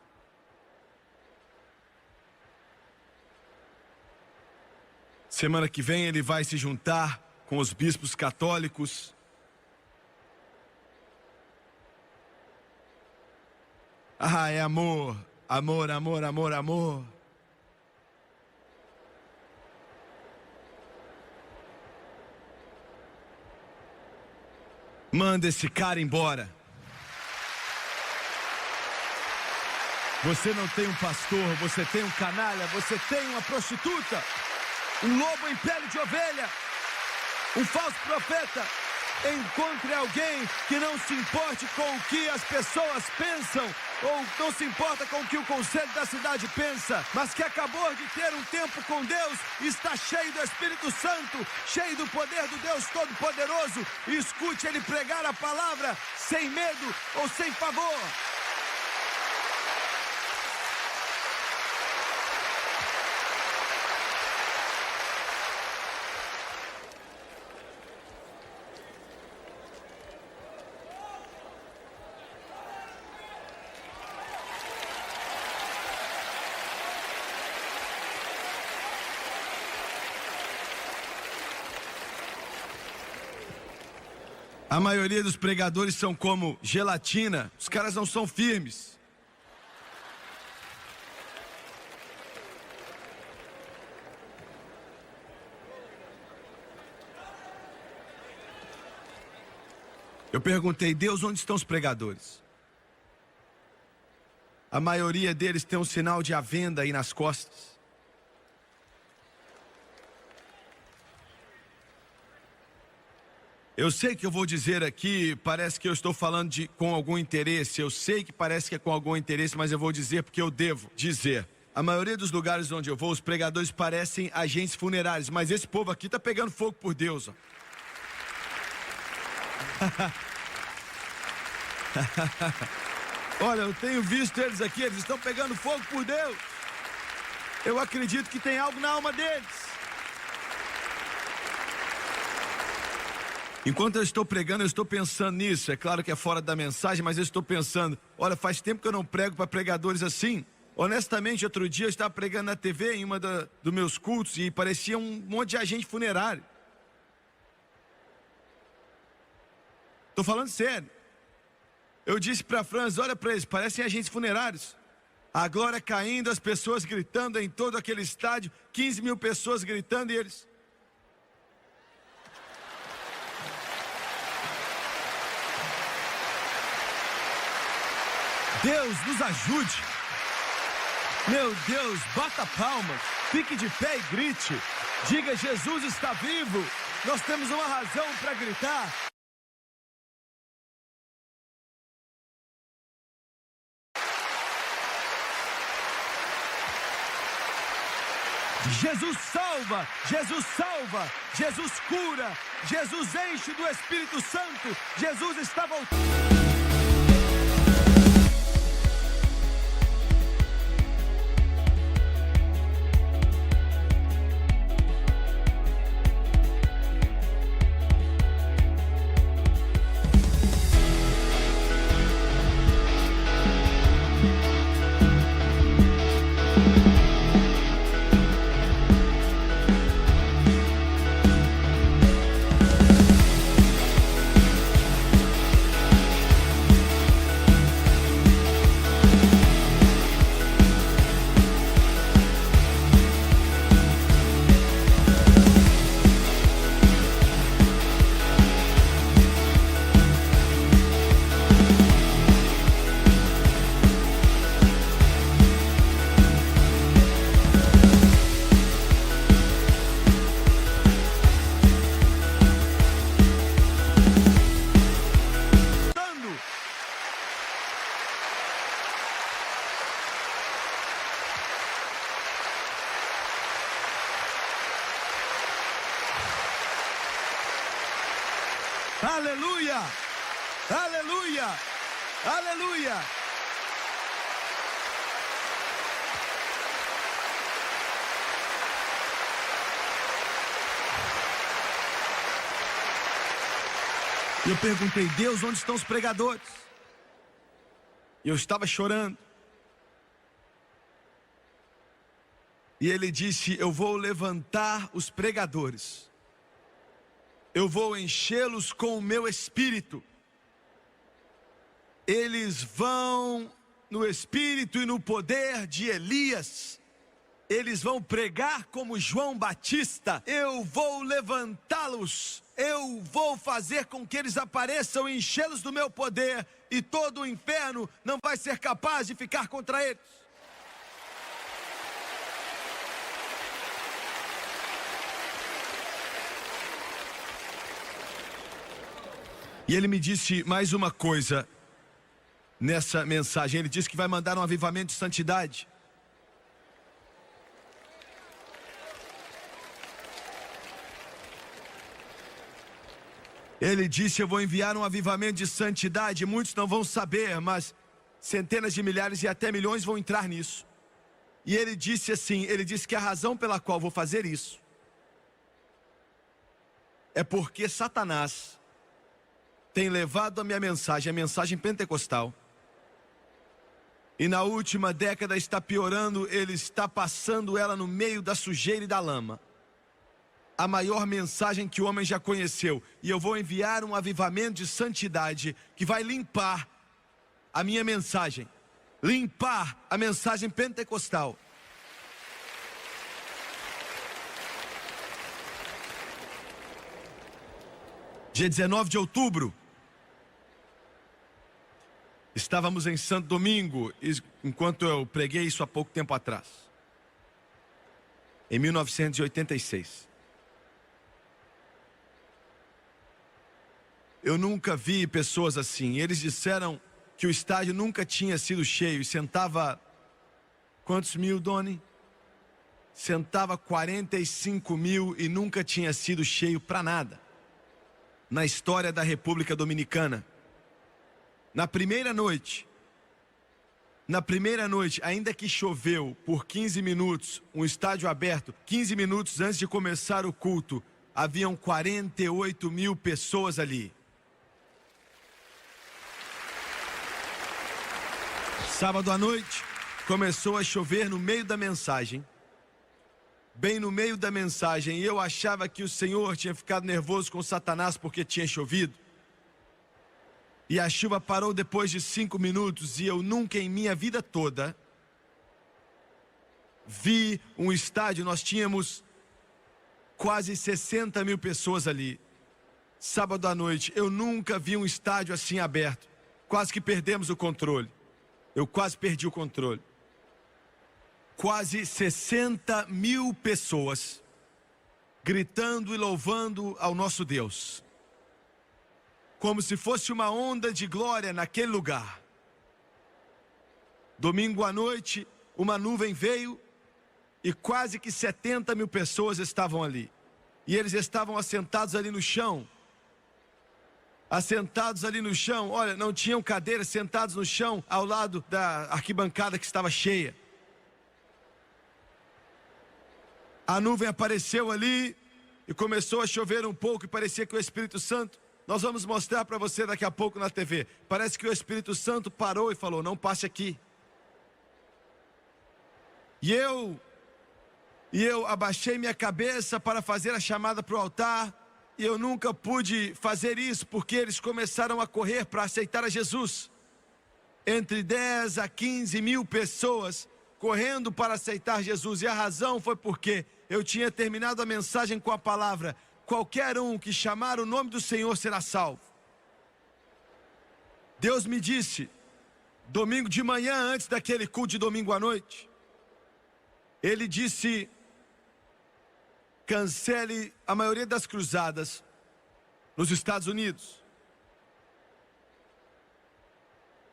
Semana que vem ele vai se juntar com os bispos católicos. Ah, é amor, amor, amor, amor, amor. Manda esse cara embora. Você não tem um pastor, você tem um canalha, você tem uma prostituta, um lobo em pele de ovelha, um falso profeta. Encontre alguém que não se importe com o que as pessoas pensam, ou não se importa com o que o conselho da cidade pensa, mas que acabou de ter um tempo com Deus, está cheio do Espírito Santo, cheio do poder do Deus Todo-Poderoso, e escute ele pregar a palavra sem medo ou sem pavor. A maioria dos pregadores são como gelatina, os caras não são firmes. Eu perguntei, Deus, onde estão os pregadores? A maioria deles tem um sinal de à venda aí nas costas. Eu sei que eu vou dizer aqui, parece que eu estou falando com algum interesse, eu sei que parece que é com algum interesse, mas eu vou dizer porque eu devo dizer. A maioria dos lugares onde eu vou, os pregadores parecem agentes funerários, mas esse povo aqui está pegando fogo por Deus. Ó. Olha, eu tenho visto eles aqui, eles estão pegando fogo por Deus. Eu acredito que tem algo na alma deles. Enquanto eu estou pregando, eu estou pensando nisso. É claro que é fora da mensagem, mas eu estou pensando, olha, faz tempo que eu não prego para pregadores assim. Honestamente, outro dia eu estava pregando na TV em uma dos meus cultos e parecia um monte de agente funerário. Estou falando sério. Eu disse para a Franz, olha para eles, parecem agentes funerários. A glória caindo, as pessoas gritando em todo aquele estádio, 15 mil pessoas gritando e eles... Deus nos ajude. Meu Deus, bata palmas, fique de pé e grite. Diga, Jesus está vivo. Nós temos uma razão para gritar. Jesus salva, Jesus salva, Jesus cura, Jesus enche do Espírito Santo, Jesus está voltando. Aleluia! Aleluia! Aleluia! E eu perguntei: Deus, onde estão os pregadores? E eu estava chorando. E ele disse: eu vou levantar os pregadores. Eu vou enchê-los com o meu espírito. Eles vão no espírito e no poder de Elias. Eles vão pregar como João Batista. Eu vou levantá-los. Eu vou fazer com que eles apareçam e enchê-los do meu poder. E todo o inferno não vai ser capaz de ficar contra eles. E ele me disse mais uma coisa nessa mensagem. Ele disse que vai mandar um avivamento de santidade. Ele disse: eu vou enviar um avivamento de santidade. Muitos não vão saber, mas centenas de milhares e até milhões vão entrar nisso. E ele disse assim, ele disse que a razão pela qual vou fazer isso é porque Satanás tem levado a minha mensagem, a mensagem pentecostal, e na última década está piorando. Ele está passando ela no meio da sujeira e da lama. A maior mensagem que o homem já conheceu. E eu vou enviar um avivamento de santidade que vai limpar a minha mensagem, limpar a mensagem pentecostal. Dia 19 de outubro, estávamos em Santo Domingo, enquanto eu preguei isso há pouco tempo atrás, em 1986. Eu nunca vi pessoas assim. Eles disseram que o estádio nunca tinha sido cheio. E sentava, quantos mil, Doni? Sentava 45 mil e nunca tinha sido cheio para nada na história da República Dominicana. Na primeira noite, ainda que choveu por 15 minutos, um estádio aberto, 15 minutos antes de começar o culto, haviam 48 mil pessoas ali. Sábado à noite, começou a chover no meio da mensagem. Bem no meio da mensagem, e eu achava que o Senhor tinha ficado nervoso com Satanás porque tinha chovido. E a chuva parou depois de 5 minutos, e eu nunca em minha vida toda vi um estádio. Nós tínhamos quase 60 mil pessoas ali. Sábado à noite, eu nunca vi um estádio assim aberto. Quase que perdemos o controle. Eu quase perdi o controle. Quase 60 mil pessoas gritando e louvando ao nosso Deus, como se fosse uma onda de glória naquele lugar. Domingo à noite, uma nuvem veio e quase que 70 mil pessoas estavam ali. E eles estavam assentados ali no chão. Assentados ali no chão, olha, não tinham cadeiras, sentados no chão, ao lado da arquibancada que estava cheia. A nuvem apareceu ali e começou a chover um pouco e parecia que o Espírito Santo, nós vamos mostrar para você daqui a pouco na TV, parece que o Espírito Santo parou e falou: não passe aqui. E eu abaixei minha cabeça para fazer a chamada para o altar, e eu nunca pude fazer isso porque eles começaram a correr para aceitar a Jesus. Entre 10 a 15 mil pessoas correndo para aceitar Jesus, e a razão foi porque eu tinha terminado a mensagem com a palavra: qualquer um que chamar o nome do Senhor será salvo. Deus me disse, domingo de manhã, antes daquele culto de domingo à noite, Ele disse: cancele a maioria das cruzadas nos Estados Unidos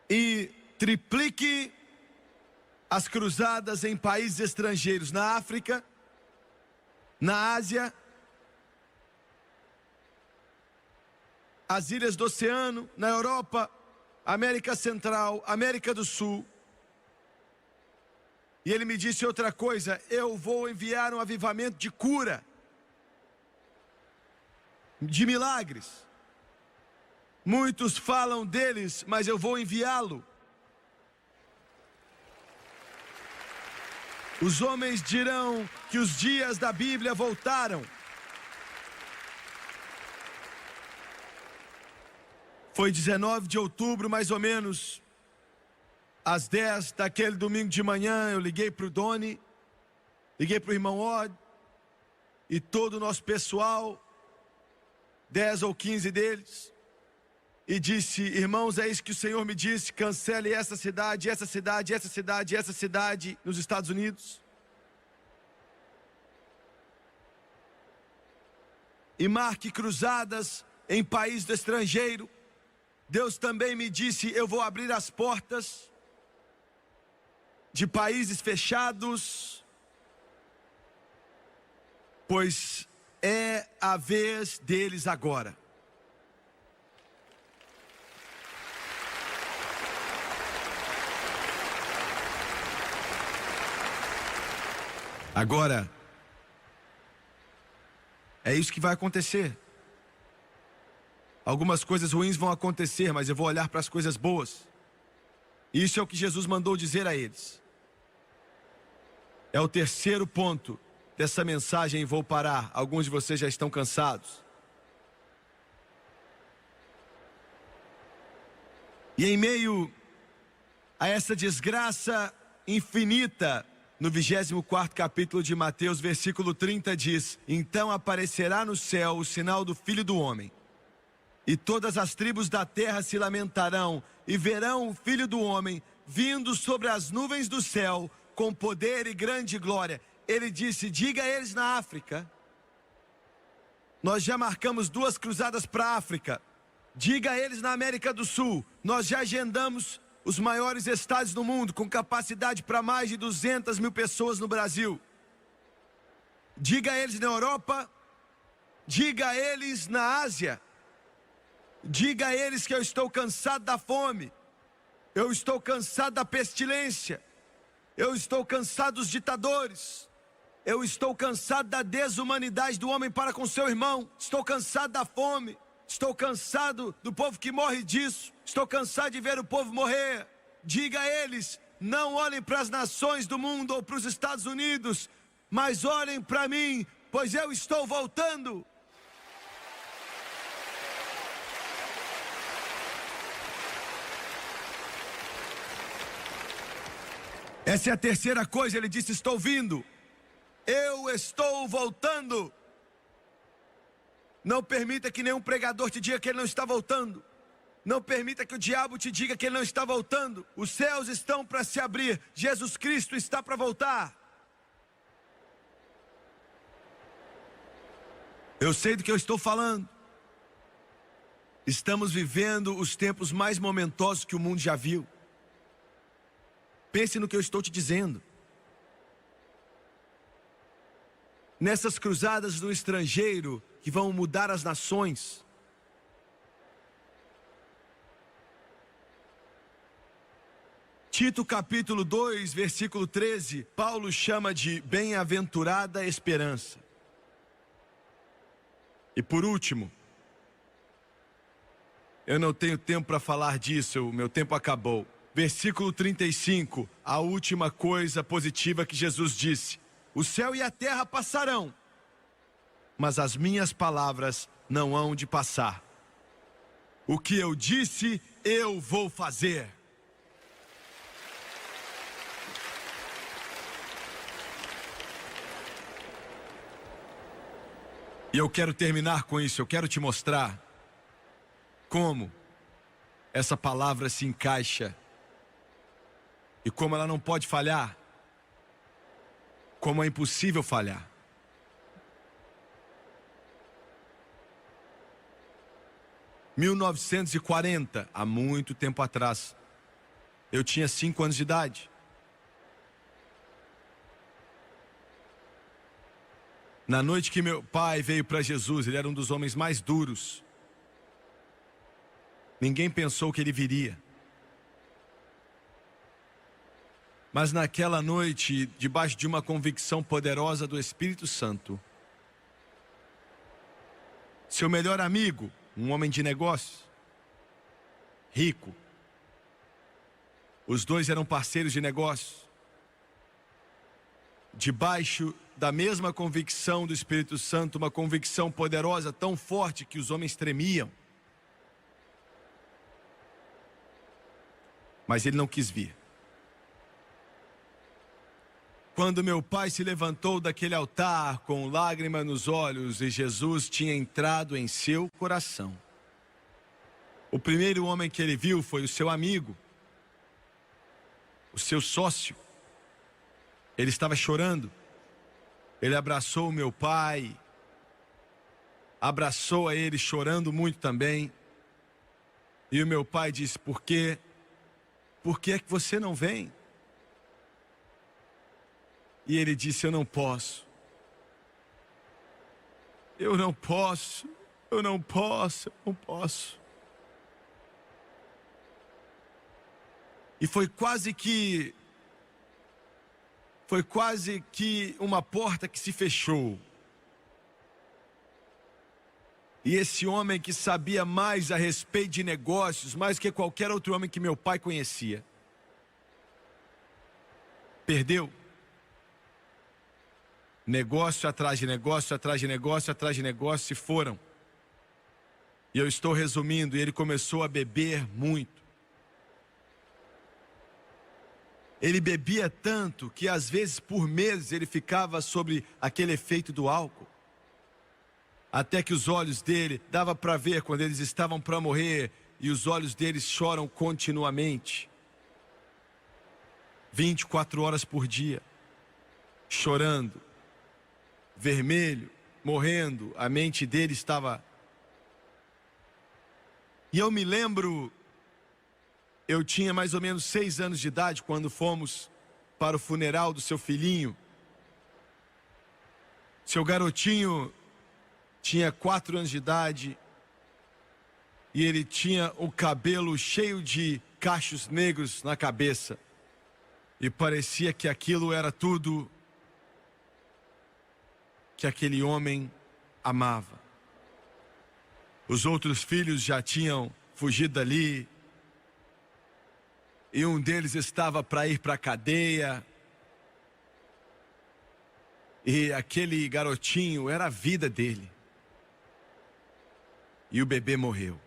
e triplique as cruzadas em países estrangeiros, na África, na Ásia, as ilhas do oceano, na Europa, América Central, América do Sul. E ele me disse outra coisa: eu vou enviar um avivamento de cura, de milagres. Muitos falam deles, mas eu vou enviá-lo. Os homens dirão que os dias da Bíblia voltaram. Foi 19 de outubro, mais ou menos, às 10 daquele domingo de manhã, eu liguei para o Doni, liguei para o irmão Odd e todo o nosso pessoal, 10 ou 15 deles, e disse: irmãos, é isso que o Senhor me disse, cancele essa cidade, essa cidade, essa cidade, essa cidade nos Estados Unidos. E marque cruzadas em país do estrangeiro. Deus também me disse: eu vou abrir as portas de países fechados, pois é a vez deles agora. Agora, é isso que vai acontecer. Algumas coisas ruins vão acontecer, mas eu vou olhar para as coisas boas. Isso é o que Jesus mandou dizer a eles. É o terceiro ponto dessa mensagem e vou parar. Alguns de vocês já estão cansados. E em meio a essa desgraça infinita, no 24º capítulo de Mateus, versículo 30 diz: então aparecerá no céu o sinal do Filho do Homem, e todas as tribos da terra se lamentarão, e verão o Filho do Homem vindo sobre as nuvens do céu, com poder e grande glória. Ele disse: diga a eles na África. Nós já marcamos 2 cruzadas para a África. Diga a eles na América do Sul. Nós já agendamos os maiores estádios do mundo, com capacidade para mais de 200 mil pessoas no Brasil. Diga a eles na Europa. Diga a eles na Ásia. Diga a eles que eu estou cansado da fome. Eu estou cansado da pestilência. Eu estou cansado dos ditadores. Eu estou cansado da desumanidade do homem para com seu irmão. Estou cansado da fome. Estou cansado do povo que morre disso. Estou cansado de ver o povo morrer. Diga a eles: não olhem para as nações do mundo ou para os Estados Unidos, mas olhem para mim, pois eu estou voltando. Essa é a terceira coisa. Ele disse: estou vindo. Eu estou voltando. Não permita que nenhum pregador te diga que ele não está voltando. Não permita que o diabo te diga que ele não está voltando. Os céus estão para se abrir. Jesus Cristo está para voltar. Eu sei do que eu estou falando. Estamos vivendo os tempos mais momentosos que o mundo já viu. Pense no que eu estou te dizendo. Nessas cruzadas no estrangeiro que vão mudar as nações, Tito capítulo 2, versículo 13, Paulo chama de bem-aventurada esperança. E por último, eu não tenho tempo para falar disso, o meu tempo acabou. Versículo 35, a última coisa positiva que Jesus disse: o céu e a terra passarão, mas as minhas palavras não hão de passar. O que eu disse, eu vou fazer. E eu quero terminar com isso. Eu quero te mostrar como essa palavra se encaixa e como ela não pode falhar, como é impossível falhar. Em 1940, há muito tempo atrás, eu tinha 5 anos de idade. Na noite que meu pai veio para Jesus, ele era um dos homens mais duros. Ninguém pensou que ele viria. Mas naquela noite, debaixo de uma convicção poderosa do Espírito Santo, seu melhor amigo, um homem de negócios, rico. Os dois eram parceiros de negócios, debaixo da mesma convicção do Espírito Santo, uma convicção poderosa, tão forte que os homens tremiam. Mas ele não quis vir. Quando meu pai se levantou daquele altar com lágrima nos olhos e Jesus tinha entrado em seu coração, o primeiro homem que ele viu foi o seu amigo, o seu sócio. Ele estava chorando. Ele abraçou o meu pai, abraçou a ele chorando muito também. E o meu pai disse: por que é que você não vem? E ele disse: eu não posso. Eu não posso. E foi quase que uma porta que se fechou. E esse homem que sabia mais a respeito de negócios, mais que qualquer outro homem que meu pai conhecia, perdeu. Negócio atrás de negócio, atrás de negócio, atrás de negócio se foram. E eu estou resumindo, e ele começou a beber muito. Ele bebia tanto que às vezes por meses ele ficava sob aquele efeito do álcool. Até que os olhos dele, dava para ver quando eles estavam para morrer, e os olhos deles choram continuamente. 24 horas por dia, chorando, vermelho, morrendo, a mente dele estava... E eu me lembro... Eu tinha mais ou menos 6 anos de idade quando fomos para o funeral do seu filhinho. Seu garotinho tinha 4 anos de idade e ele tinha o cabelo cheio de cachos negros na cabeça. E parecia que aquilo era tudo que aquele homem amava. Os outros filhos já tinham fugido dali. E um deles estava para ir para a cadeia. E aquele garotinho era a vida dele. E o bebê morreu.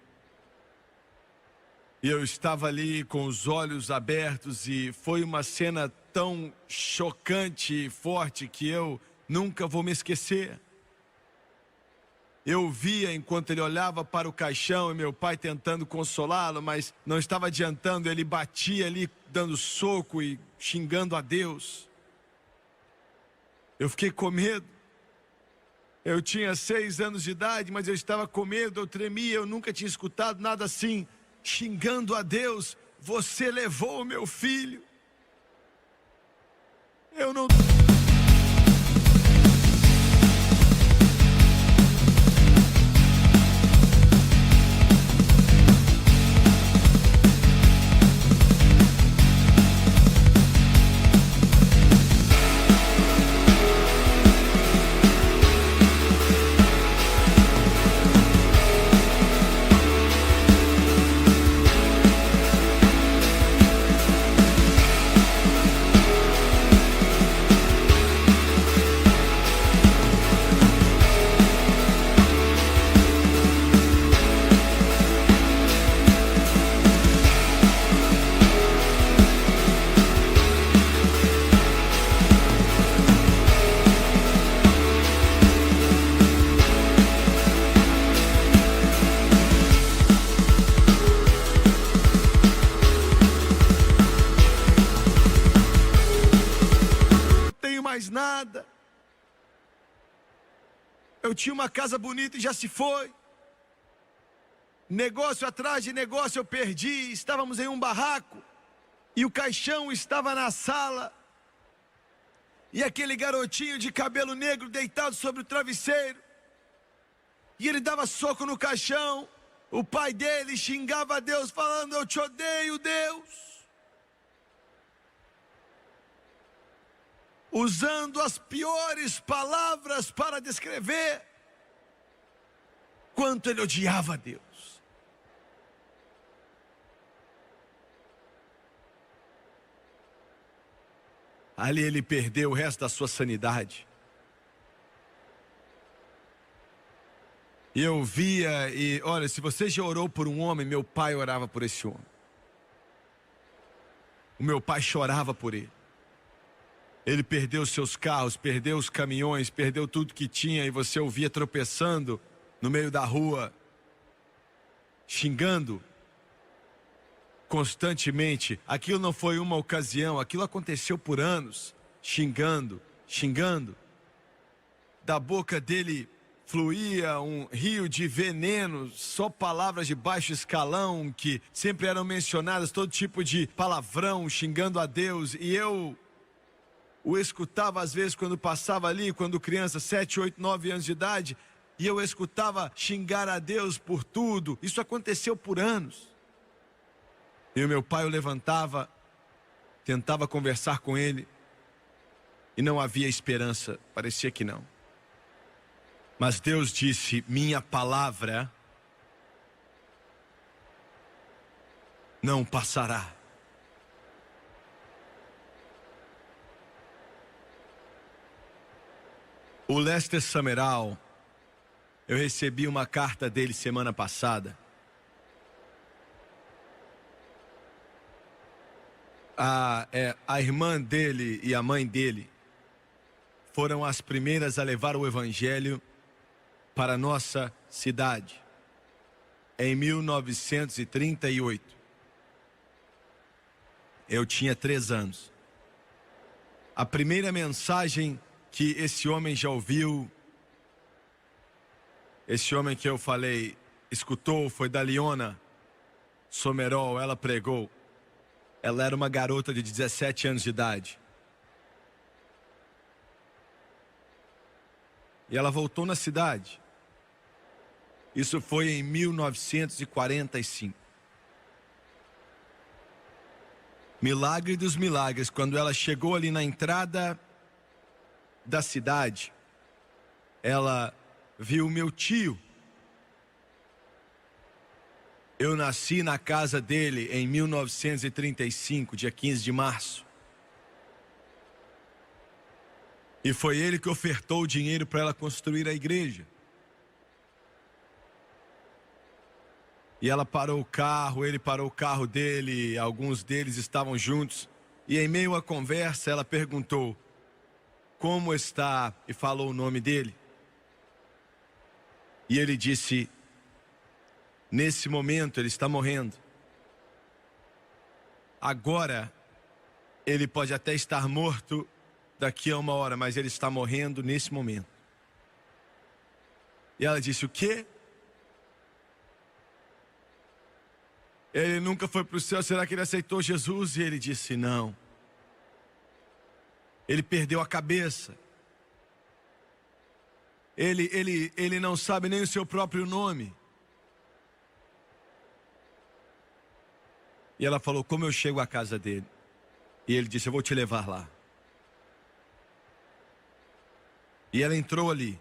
E eu estava ali com os olhos abertos e foi uma cena tão chocante e forte que eu nunca vou me esquecer. Eu via enquanto ele olhava para o caixão e meu pai tentando consolá-lo, mas não estava adiantando, ele batia ali dando soco e xingando a Deus. Eu fiquei com medo. Eu tinha 6 anos de idade, mas eu estava com medo, eu tremia, eu nunca tinha escutado nada assim, xingando a Deus: você levou o meu filho. Eu não... mais nada. Eu tinha uma casa bonita e já se foi. Negócio atrás de negócio eu perdi. Estávamos em um barraco e o caixão estava na sala. E aquele garotinho de cabelo negro deitado sobre o travesseiro. E ele dava soco no caixão. O pai dele xingava a Deus falando: eu te odeio, Deus. Usando as piores palavras para descrever quanto ele odiava a Deus. Ali ele perdeu o resto da sua sanidade. E eu via, e olha, se você já orou por um homem, meu pai orava por esse homem. O meu pai chorava por ele. Ele perdeu seus carros, perdeu os caminhões, perdeu tudo que tinha, e você o via tropeçando no meio da rua, xingando constantemente. Aquilo não foi uma ocasião, aquilo aconteceu por anos, xingando. Da boca dele fluía um rio de veneno, só palavras de baixo escalão que sempre eram mencionadas, todo tipo de palavrão, xingando a Deus. E eu o escutava às vezes quando passava ali, quando criança, 7, 8, 9 anos de idade, e eu escutava xingar a Deus por tudo. Isso aconteceu por anos. E o meu pai o levantava, tentava conversar com ele, e não havia esperança, parecia que não. Mas Deus disse: minha palavra não passará. O Lester Summerall, eu recebi uma carta dele semana passada. A irmã dele e a mãe dele foram as primeiras a levar o evangelho para a nossa cidade, em 1938. Eu tinha 3 anos. A primeira mensagem que esse homem já ouviu, esse homem que eu falei, escutou, foi da Leona Summerall. Ela pregou. Ela era uma garota de 17 anos de idade. E ela voltou na cidade. Isso foi em 1945. Milagre dos milagres, quando ela chegou ali na entrada da cidade, ela viu meu tio. Eu nasci na casa dele em 1935, dia 15 de março. E foi ele que ofertou o dinheiro para ela construir a igreja. E ela parou o carro, ele parou o carro dele, alguns deles estavam juntos. E em meio à conversa ela perguntou: como está? E falou o nome dele. E ele disse: nesse momento ele está morrendo. Agora, ele pode até estar morto daqui a 1 hora, mas ele está morrendo nesse momento. E ela disse: o quê? Ele nunca foi para o céu, será que ele aceitou Jesus? E ele disse: não. Ele perdeu a cabeça. Ele não sabe nem o seu próprio nome. E ela falou: como eu chego à casa dele? E ele disse: eu vou te levar lá. E ela entrou ali.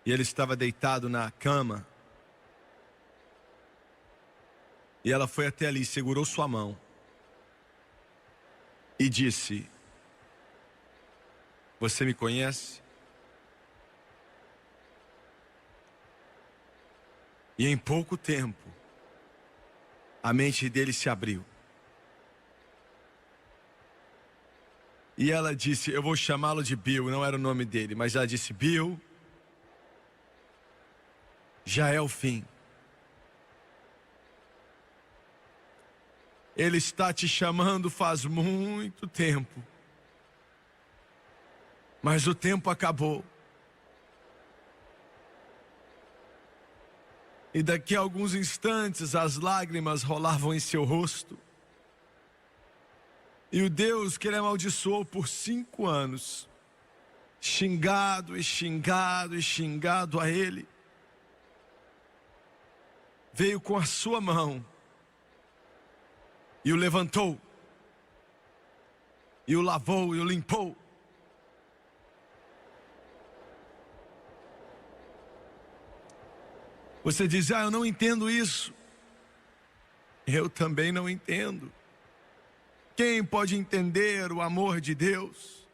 E ele estava deitado na cama. E ela foi até ali, segurou sua mão e disse: você me conhece? E em pouco tempo, a mente dele se abriu. E ela disse: eu vou chamá-lo de Bill. Não era o nome dele, mas ela disse: Bill, já é o fim. Ele está te chamando faz muito tempo. Mas o tempo acabou. E daqui a alguns instantes as lágrimas rolavam em seu rosto. E o Deus que ele amaldiçoou por 5 anos, xingado e xingado e xingado a ele, veio com a sua mão e o levantou, e o lavou e o limpou. Você diz: eu não entendo isso. Eu também não entendo. Quem pode entender o amor de Deus?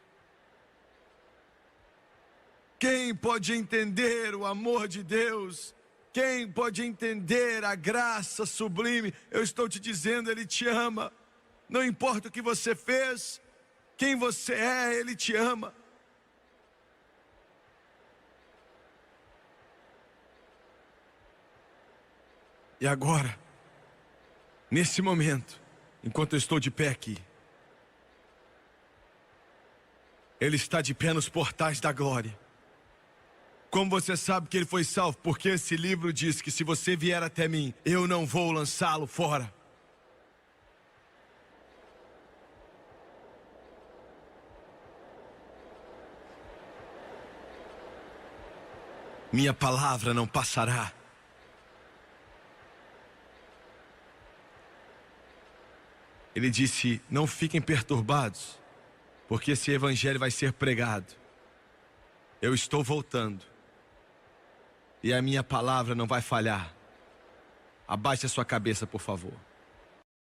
Quem pode entender o amor de Deus? Quem pode entender a graça sublime? Eu estou te dizendo, Ele te ama. Não importa o que você fez, quem você é, Ele te ama. E agora, nesse momento, enquanto eu estou de pé aqui, Ele está de pé nos portais da glória. Como você sabe que ele foi salvo? Porque esse livro diz que se você vier até mim, eu não vou lançá-lo fora. Minha palavra não passará. Ele disse, não fiquem perturbados, porque esse evangelho vai ser pregado. Eu estou voltando. E a minha palavra não vai falhar. Abaixe a sua cabeça, por favor.